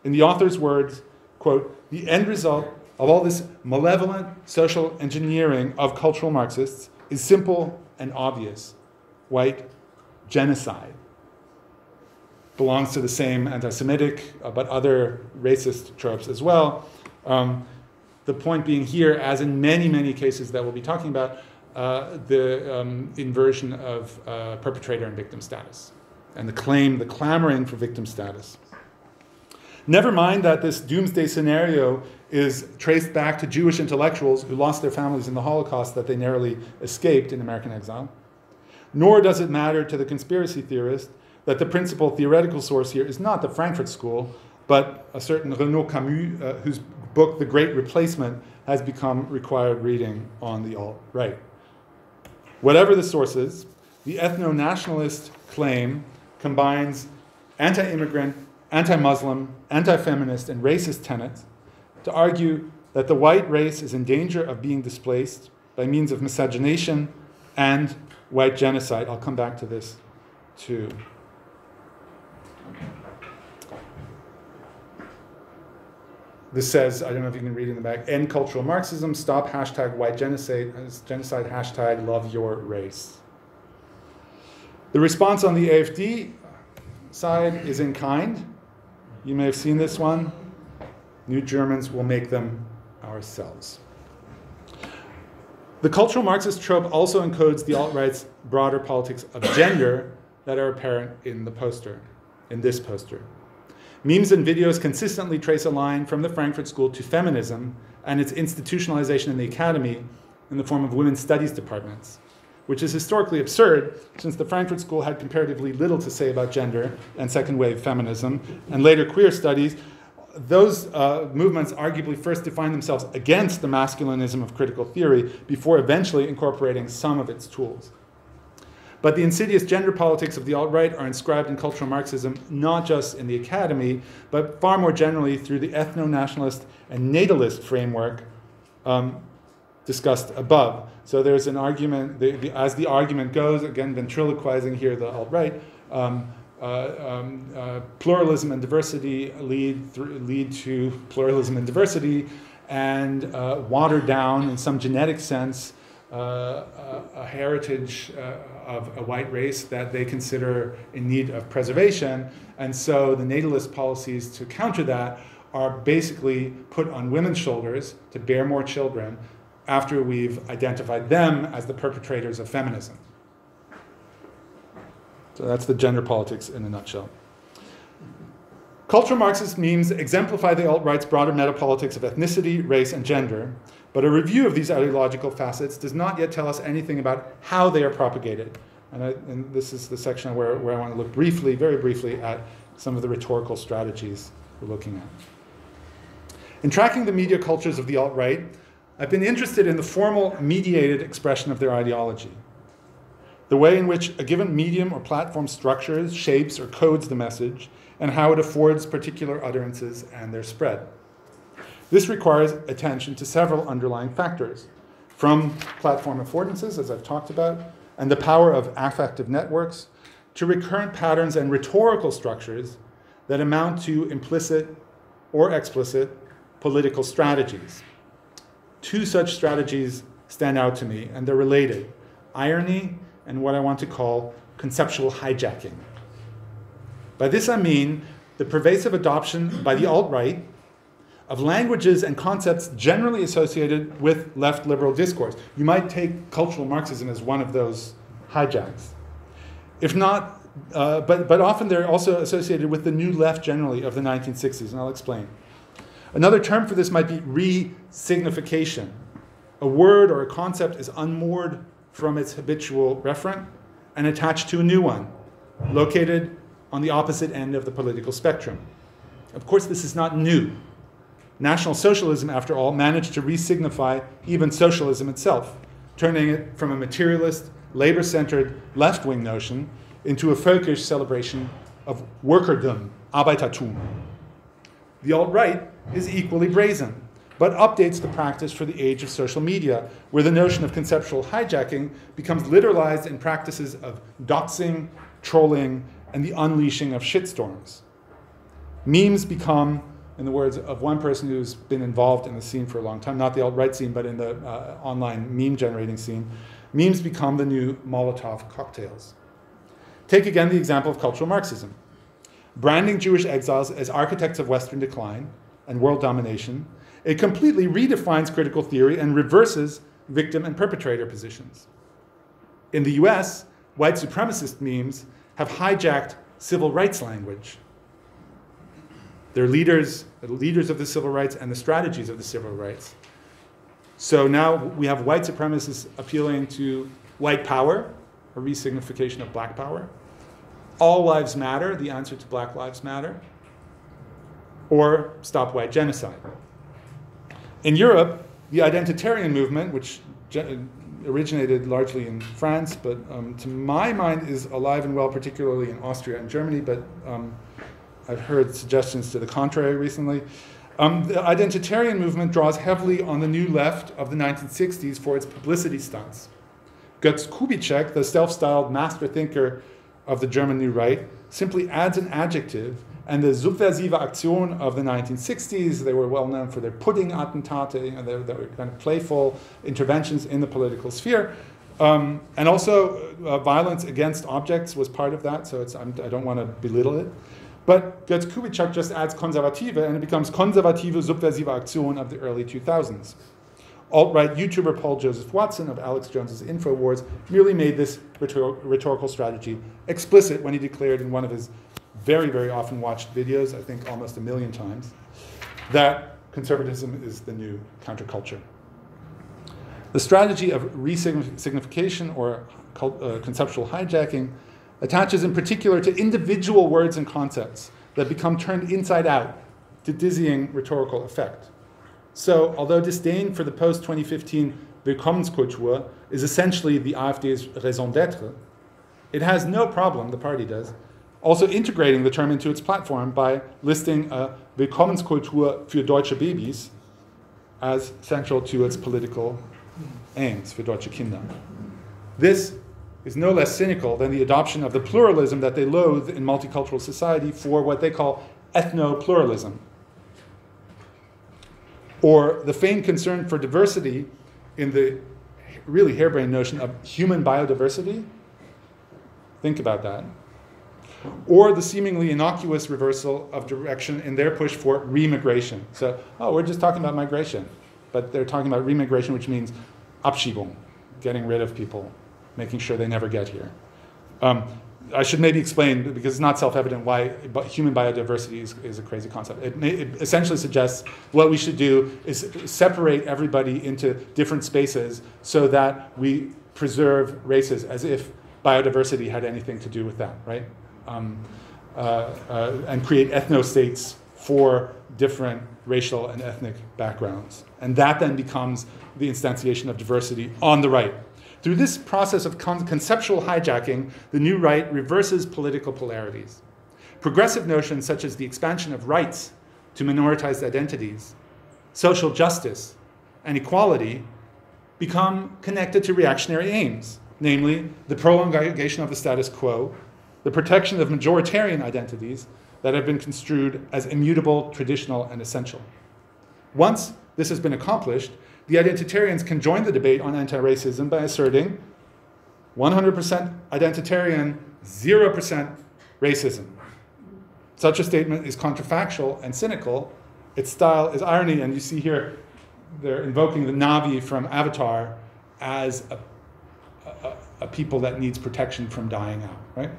In the author's words, quote, "The end result of all this malevolent social engineering of cultural Marxists is simple and obvious: white genocide." Belongs to the same anti-Semitic, but other racist tropes as well. The point being here, as in many, many cases that we'll be talking about, the inversion of perpetrator and victim status, and the clamoring for victim status. Never mind that this doomsday scenario is traced back to Jewish intellectuals who lost their families in the Holocaust that they narrowly escaped in American exile. Nor does it matter to the conspiracy theorist that the principal theoretical source here is not the Frankfurt School, but a certain Renaud Camus, whose book, The Great Replacement, has become required reading on the alt-right. Whatever the sources, the ethno-nationalist claim combines anti-immigrant, anti-Muslim, anti-feminist, and racist tenets to argue that the white race is in danger of being displaced by means of miscegenation and white genocide. I'll come back to this too. This says, I don't know if you can read in the back, end cultural Marxism, stop hashtag white genocide, hashtag love your race. The response on the AfD side is in kind. You may have seen this one. New Germans will make them ourselves. The cultural Marxist trope also encodes the alt-right's broader politics of gender that are apparent in the poster, in this poster. Memes and videos consistently trace a line from the Frankfurt School to feminism and its institutionalization in the academy in the form of women's studies departments, which is historically absurd since the Frankfurt School had comparatively little to say about gender and second-wave feminism, and later queer studies. Those movements arguably first defined themselves against the masculinism of critical theory before eventually incorporating some of its tools. But the insidious gender politics of the alt-right are inscribed in cultural Marxism, not just in the academy, but far more generally through the ethno-nationalist and natalist framework discussed above. So there's an argument, as the argument goes, again ventriloquizing here the alt-right, pluralism and diversity lead to pluralism and diversity, and water down in some genetic sense a heritage of a white race that they consider in need of preservation. And so the natalist policies to counter that are basically put on women's shoulders to bear more children after we've identified them as the perpetrators of feminism. So that's the gender politics in a nutshell. Cultural Marxist memes exemplify the alt-right's broader metapolitics of ethnicity, race, and gender, but a review of these ideological facets does not yet tell us anything about how they are propagated. And this is the section where I want to look briefly, very briefly, at some of the rhetorical strategies we're looking at. In tracking the media cultures of the alt-right, I've been interested in the formal mediated expression of their ideology. The way in which a given medium or platform structures, shapes, or codes the message, and how it affords particular utterances and their spread. This requires attention to several underlying factors, from platform affordances, as I've talked about, and the power of affective networks, to recurrent patterns and rhetorical structures that amount to implicit or explicit political strategies. Two such strategies stand out to me, and they're related: irony and what I want to call conceptual hijacking. By this I mean the pervasive adoption by the alt-right of languages and concepts generally associated with left liberal discourse. You might take cultural Marxism as one of those hijacks. If not, but often they're also associated with the new left generally of the 1960s, and I'll explain. Another term for this might be re-signification. A word or a concept is unmoored from its habitual referent and attached to a new one, located on the opposite end of the political spectrum. Of course, this is not new. National Socialism, after all, managed to re-signify even socialism itself, turning it from a materialist, labor-centered, left-wing notion into a folkish celebration of workerdom, Arbeitertum. The alt-right is equally brazen, but updates the practice for the age of social media, where the notion of conceptual hijacking becomes literalized in practices of doxing, trolling, and the unleashing of shitstorms. Memes become, in the words of one person who's been involved in the scene for a long time, not the alt-right scene, but in the online meme-generating scene, memes become the new Molotov cocktails. Take again the example of cultural Marxism. Branding Jewish exiles as architects of Western decline and world domination, it completely redefines critical theory and reverses victim and perpetrator positions. In the US, white supremacist memes have hijacked civil rights language. They're leaders of the civil rights and the strategies of the civil rights. So now we have white supremacists appealing to white power, a resignification of black power. All lives matter, the answer to Black Lives Matter. Or stop white genocide. In Europe, the identitarian movement, which originated largely in France, but to my mind is alive and well, particularly in Austria and Germany, but I've heard suggestions to the contrary recently. The identitarian movement draws heavily on the new left of the 1960s for its publicity stunts. Götz Kubitschek, the self-styled master thinker of the German New Right, simply adds an adjective, and the subversive Aktion of the 1960s, they were well known for their Pudding-Attentate, they were kind of playful interventions in the political sphere. And also violence against objects was part of that, so I don't want to belittle it. But Götz Kubitschek just adds konservative, and it becomes konservative subversive Aktion of the early 2000s. Alt-right YouTuber Paul Joseph Watson of Alex Jones's InfoWars merely made this rhetorical strategy explicit when he declared in one of his very, very often watched videos, I think almost 1 million times, that conservatism is the new counterculture. The strategy of re-signification or conceptual hijacking attaches in particular to individual words and concepts that become turned inside out to dizzying rhetorical effect. So, although disdain for the post-2015 Willkommenskultur is essentially the AfD's raison d'être, it has no problem, the party does, also integrating the term into its platform by listing a Willkommenskultur für deutsche Babys as central to its political aims, für deutsche Kinder. This is no less cynical than the adoption of the pluralism that they loathe in multicultural society for what they call ethno-pluralism, or the feigned concern for diversity in the really harebrained notion of human biodiversity. Think about that. or the seemingly innocuous reversal of direction in their push for remigration. So, oh, we're just talking about migration, but they're talking about remigration, which means Abschiebung, getting rid of people, making sure they never get here. I should maybe explain, because it's not self-evident, why human biodiversity is a crazy concept. It essentially suggests what we should do is separate everybody into different spaces so that we preserve races as if biodiversity had anything to do with that, right? And create ethnostates for different racial and ethnic backgrounds. And that then becomes the instantiation of diversity on the right. Through this process of conceptual hijacking, the new right reverses political polarities. Progressive notions such as the expansion of rights to minoritized identities, social justice, and equality become connected to reactionary aims, namely the prolongation of the status quo, the protection of majoritarian identities that have been construed as immutable, traditional, and essential. Once this has been accomplished, the identitarians can join the debate on anti-racism by asserting 100% identitarian, 0% racism. Such a statement is counterfactual and cynical. Its style is irony, and you see here they're invoking the Na'vi from Avatar as a people that needs protection from dying out, right?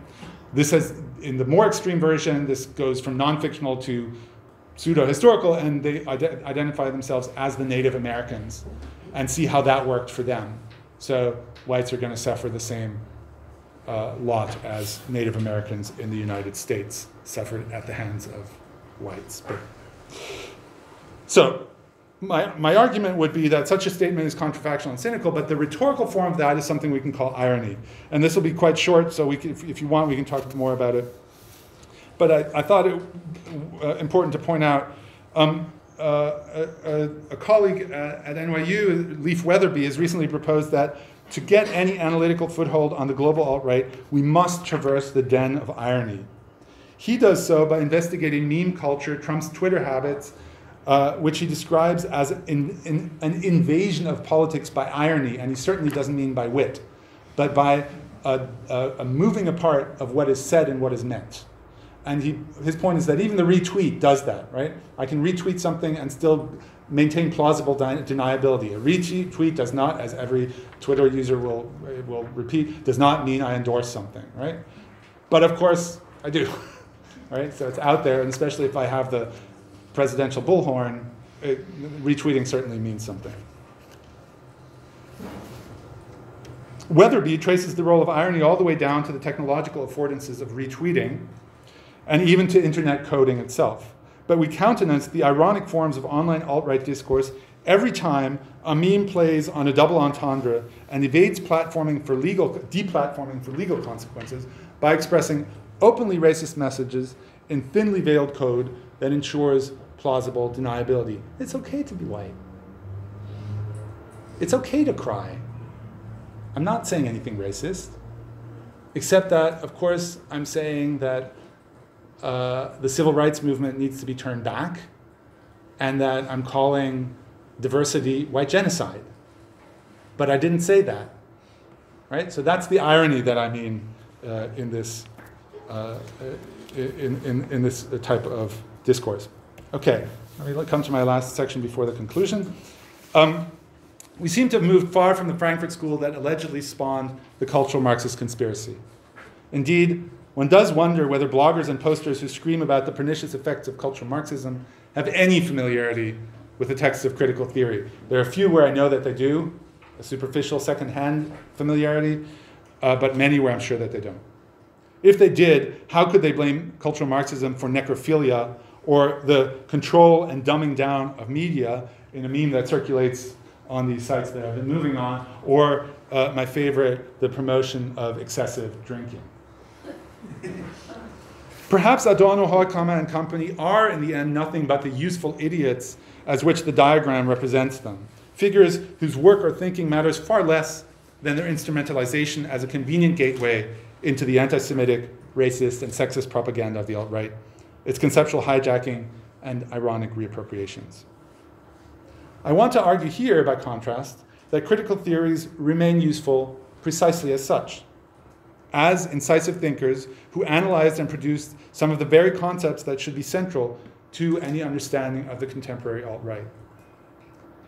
This has, in the more extreme version, this goes from non-fictional to pseudo-historical, and they identify themselves as the Native Americans and see how that worked for them. So whites are going to suffer the same lot as Native Americans in the United States suffered at the hands of whites. So my argument would be that such a statement is counterfactual and cynical, but the rhetorical form of that is something we can call irony. And this will be quite short, so we can, if you want, we can talk more about it. But I thought it important to point out, a colleague at NYU, Leif Weatherby, has recently proposed that to get any analytical foothold on the global alt-right, we must traverse the den of irony. He does so by investigating meme culture, Trump's Twitter habits, which he describes as an invasion of politics by irony, and he certainly doesn't mean by wit, but by a moving apart of what is said and what is meant. And his point is that even the retweet does that, right? I can retweet something and still maintain plausible deniability. A retweet does not, as every Twitter user will repeat, does not mean I endorse something, right? But of course, I do, right? So it's out there, and especially if I have the presidential bullhorn, retweeting certainly means something. Weatherby traces the role of irony all the way down to the technological affordances of retweeting, and even to internet coding itself. But we countenance the ironic forms of online alt-right discourse every time a meme plays on a double entendre and evades deplatforming for legal consequences by expressing openly racist messages in thinly veiled code that ensures plausible deniability. It's okay to be white. It's okay to cry. I'm not saying anything racist, except that, of course, I'm saying that the civil rights movement needs to be turned back, and that I'm calling diversity white genocide. But I didn't say that, right? So that's the irony that I mean in this in this type of discourse. Okay, let me come to my last section before the conclusion. We seem to have moved far from the Frankfurt School that allegedly spawned the cultural Marxist conspiracy. Indeed, one does wonder whether bloggers and posters who scream about the pernicious effects of cultural Marxism have any familiarity with the texts of critical theory. There are a few where I know that they do, a superficial second-hand familiarity, but many where I'm sure that they don't. If they did, how could they blame cultural Marxism for necrophilia or the control and dumbing down of media in a meme that circulates on these sites that I've been moving on, or my favorite, the promotion of excessive drinking? Perhaps Adorno, Horkheimer, and company are, in the end, nothing but the useful idiots as which the diagram represents them. Figures whose work or thinking matters far less than their instrumentalization as a convenient gateway into the anti-Semitic, racist, and sexist propaganda of the alt-right, its conceptual hijacking and ironic reappropriations. I want to argue here, by contrast, that critical theories remain useful precisely as such, as incisive thinkers who analyzed and produced some of the very concepts that should be central to any understanding of the contemporary alt-right.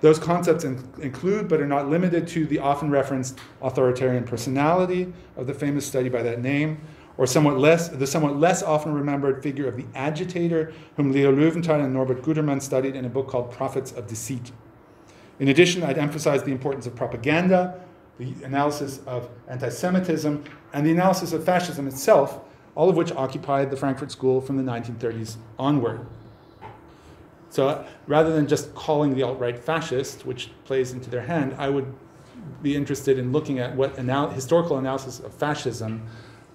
Those concepts include, but are not limited to, the often referenced authoritarian personality of the famous study by that name, or the somewhat less often remembered figure of the agitator, whom Leo Löwenthal and Norbert Gutermann studied in a book called Prophets of Deceit. In addition, I'd emphasize the importance of propaganda, the analysis of anti-Semitism, and the analysis of fascism itself, all of which occupied the Frankfurt School from the 1930s onward. So rather than just calling the alt-right fascist, which plays into their hand, I would be interested in looking at what historical analysis of fascism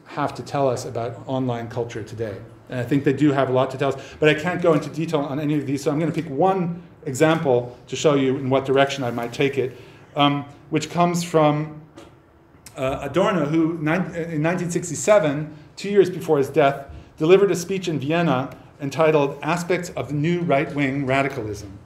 have to tell us about online culture today. And I think they do have a lot to tell us, but I can't go into detail on any of these, so I'm going to pick one example to show you in what direction I might take it, which comes from Adorno, who in 1967, 2 years before his death, delivered a speech in Vienna entitled Aspects of the New Right-Wing Radicalism.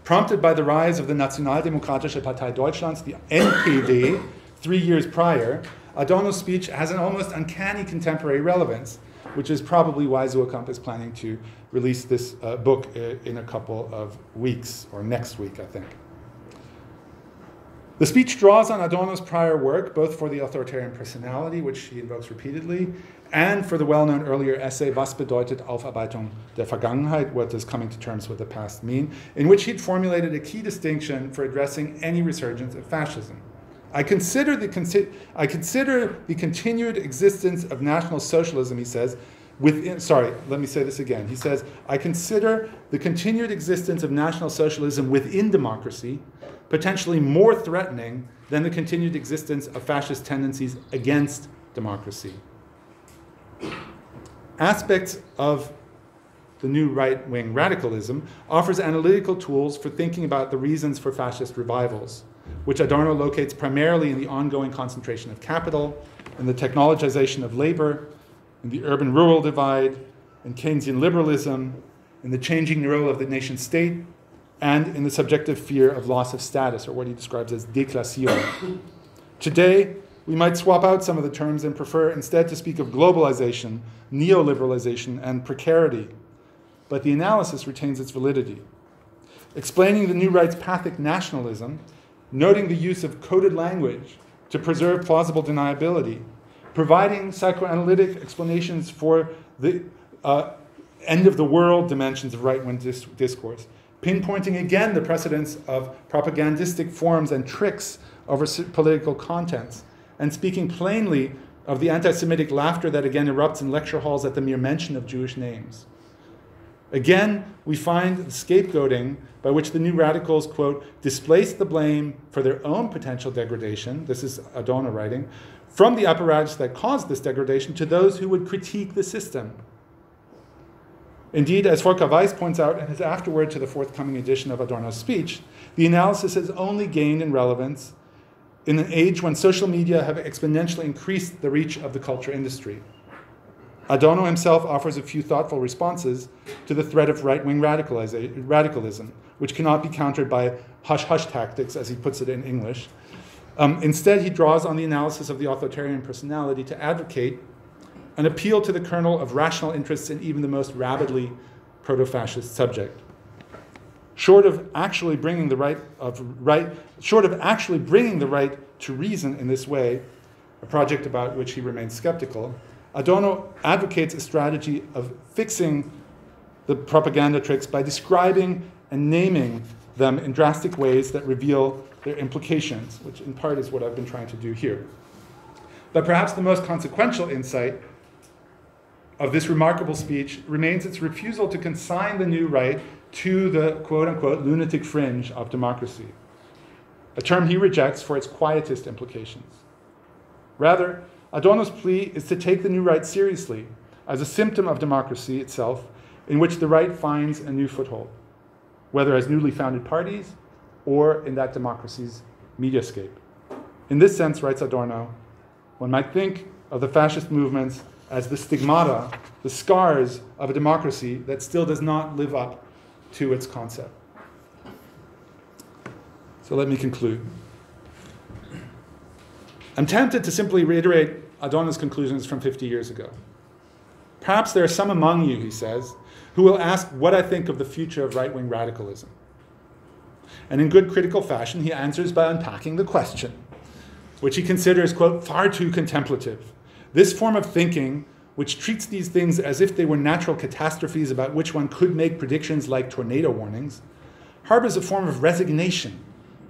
Prompted by the rise of the Nationaldemokratische Partei Deutschlands, the NPD, 3 years prior, Adorno's speech has an almost uncanny contemporary relevance, which is probably why Suhrkamp is planning to release this book in a couple of weeks, or next week, I think. The speech draws on Adorno's prior work, both for the authoritarian personality, which he invokes repeatedly, and for the well-known earlier essay, Was bedeutet Aufarbeitung der Vergangenheit? What does coming to terms with the past mean? In which he'd formulated a key distinction for addressing any resurgence of fascism. I consider the continued existence of National Socialism, he says, let me say this again. He says, I consider the continued existence of National Socialism within democracy potentially more threatening than the continued existence of fascist tendencies against democracy. Aspects of the new right-wing radicalism offers analytical tools for thinking about the reasons for fascist revivals, which Adorno locates primarily in the ongoing concentration of capital, in the technologization of labor, in the urban-rural divide, in Keynesian liberalism, in the changing role of the nation-state, and in the subjective fear of loss of status, or what he describes as déclassation. Today, we might swap out some of the terms and prefer instead to speak of globalization, neoliberalization, and precarity. But the analysis retains its validity. Explaining the new right's pathic nationalism, noting the use of coded language to preserve plausible deniability, providing psychoanalytic explanations for the end-of-the-world dimensions of right-wing discourse, pinpointing again the precedence of propagandistic forms and tricks over political contents, and speaking plainly of the anti-Semitic laughter that again erupts in lecture halls at the mere mention of Jewish names. Again, we find the scapegoating by which the new radicals, quote, displace the blame for their own potential degradation, this is Adorno writing, from the apparatus that caused this degradation to those who would critique the system. Indeed, as Volker Weiss points out in his afterword to the forthcoming edition of Adorno's speech, the analysis has only gained in relevance in an age when social media have exponentially increased the reach of the culture industry. Adorno himself offers a few thoughtful responses to the threat of right-wing radicalism, which cannot be countered by hush-hush tactics, as he puts it in English. Instead, he draws on the analysis of the authoritarian personality to advocate an appeal to the kernel of rational interests in even the most rabidly proto-fascist subject. Short of actually bringing the right to reason in this way, a project about which he remains skeptical, Adorno advocates a strategy of fixing the propaganda tricks by describing and naming them in drastic ways that reveal their implications, which in part is what I've been trying to do here. But perhaps the most consequential insight of this remarkable speech remains its refusal to consign the new right to the quote-unquote lunatic fringe of democracy, a term he rejects for its quietist implications. Rather, Adorno's plea is to take the new right seriously as a symptom of democracy itself in which the right finds a new foothold, whether as newly founded parties or in that democracy's mediascape. In this sense, writes Adorno, one might think of the fascist movements as the stigmata, the scars of a democracy that still does not live up to its concept. So let me conclude. I'm tempted to simply reiterate Adorno's conclusions from 50 years ago. Perhaps there are some among you, he says, who will ask what I think of the future of right-wing radicalism. And in good critical fashion, he answers by unpacking the question, which he considers, quote, far too contemplative. This form of thinking, which treats these things as if they were natural catastrophes about which one could make predictions like tornado warnings, harbors a form of resignation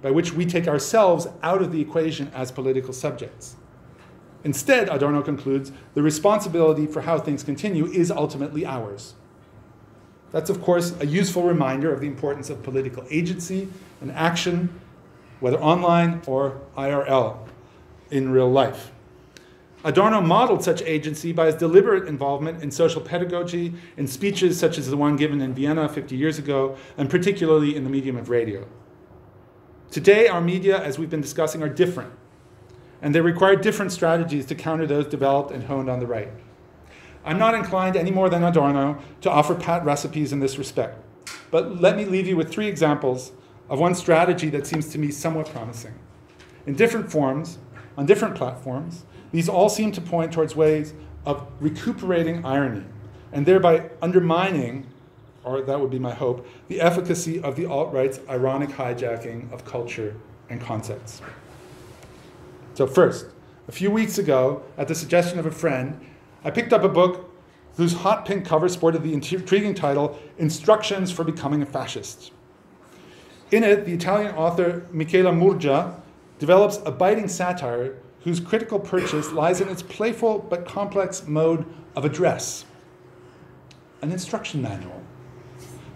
by which we take ourselves out of the equation as political subjects. Instead, Adorno concludes, the responsibility for how things continue is ultimately ours. That's, of course, a useful reminder of the importance of political agency and action, whether online or IRL, in real life. Adorno modeled such agency by his deliberate involvement in social pedagogy, in speeches such as the one given in Vienna 50 years ago, and particularly in the medium of radio. Today, our media, as we've been discussing, are different, and they require different strategies to counter those developed and honed on the right. I'm not inclined any more than Adorno to offer pat recipes in this respect, but let me leave you with 3 examples of one strategy that seems to me somewhat promising. In different forms, on different platforms, these all seem to point towards ways of recuperating irony and thereby undermining, or that would be my hope, the efficacy of the alt-right's ironic hijacking of culture and concepts. So first, a few weeks ago, at the suggestion of a friend, I picked up a book whose hot pink cover sported the intriguing title, Instructions for Becoming a Fascist. In it, the Italian author Michela Murgia develops a biting satire whose critical purchase lies in its playful but complex mode of address. An instruction manual,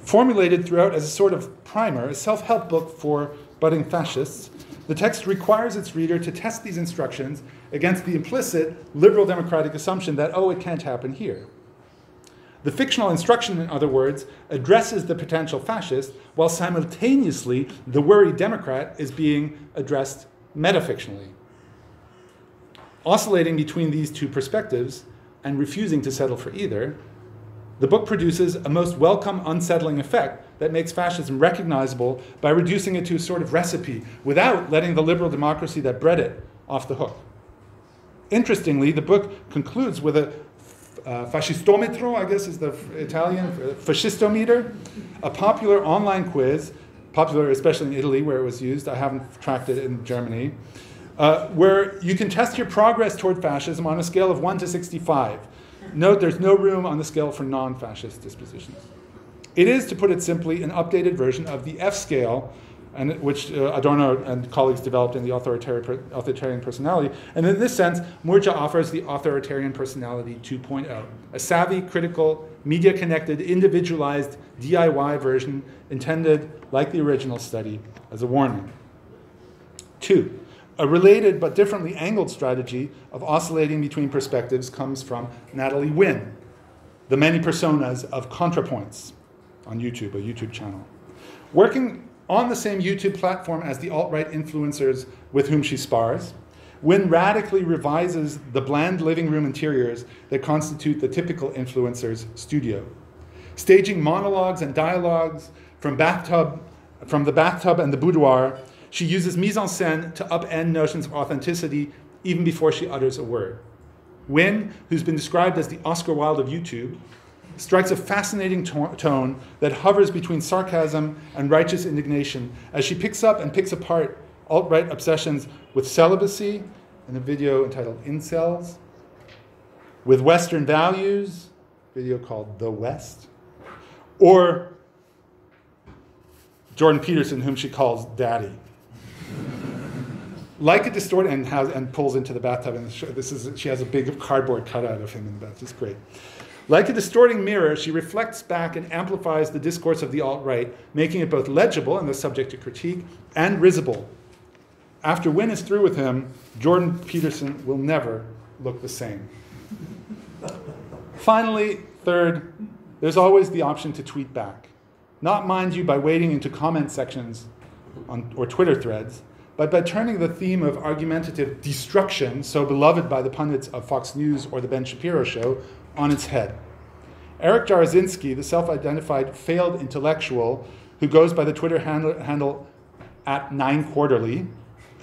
formulated throughout as a sort of primer, a self-help book for budding fascists. The text requires its reader to test these instructions against the implicit liberal democratic assumption that, oh, it can't happen here. The fictional instruction, in other words, addresses the potential fascist, while simultaneously the worried Democrat is being addressed metafictionally. Oscillating between these two perspectives and refusing to settle for either, the book produces a most welcome unsettling effect that makes fascism recognizable by reducing it to a sort of recipe without letting the liberal democracy that bred it off the hook. Interestingly, the book concludes with a fascistometro, I guess is the Italian, fascistometer, a popular online quiz, popular especially in Italy where it was used, I haven't tracked it in Germany, where you can test your progress toward fascism on a scale of 1 to 65. Note there's no room on the scale for non-fascist dispositions. It is, to put it simply, an updated version of the F-scale, and which Adorno and colleagues developed in the authoritarian personality. And in this sense, Murgia offers the authoritarian personality 2.0, a savvy, critical, media-connected, individualized DIY version intended, like the original study, as a warning. 2. A related but differently angled strategy of oscillating between perspectives comes from Natalie Wynn, The Many Personas of ContraPoints, on YouTube, a YouTube channel. Working on the same YouTube platform as the alt-right influencers with whom she spars, Wynn radically revises the bland living room interiors that constitute the typical influencer's studio. Staging monologues and dialogues from the bathtub and the boudoir, she uses mise-en-scène to upend notions of authenticity even before she utters a word. Wynn, who's been described as the Oscar Wilde of YouTube, strikes a fascinating tone that hovers between sarcasm and righteous indignation as she picks up and picks apart alt-right obsessions with celibacy, in a video entitled Incels, with Western values, a video called The West, or Jordan Peterson, whom she calls Daddy. Like a distorted, and pulls into the bathtub, and she has a big cardboard cutout of him in the bathtub. It's great. Like a distorting mirror, she reflects back and amplifies the discourse of the alt-right, making it both legible and thus subject to critique, and risible. After Wynn is through with him, Jordan Peterson will never look the same. Finally, third, there's always the option to tweet back. Not, mind you, by wading into comment sections or Twitter threads, but by turning the theme of argumentative destruction, so beloved by the pundits of Fox News or the Ben Shapiro Show, on its head. Eric Jaroszynski, the self-identified failed intellectual who goes by the Twitter handle @9quarterly,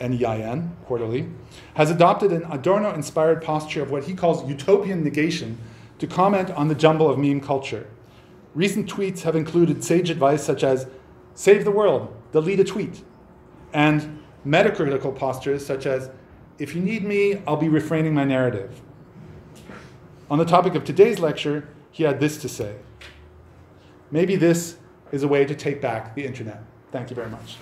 N-E-I-N, quarterly, has adopted an Adorno-inspired posture of what he calls utopian negation to comment on the jumble of meme culture. Recent tweets have included sage advice such as, save the world, delete a tweet, and metacritical postures such as, if you need me, I'll be refraining my narrative. On the topic of today's lecture, he had this to say. Maybe this is a way to take back the internet. Thank you very much.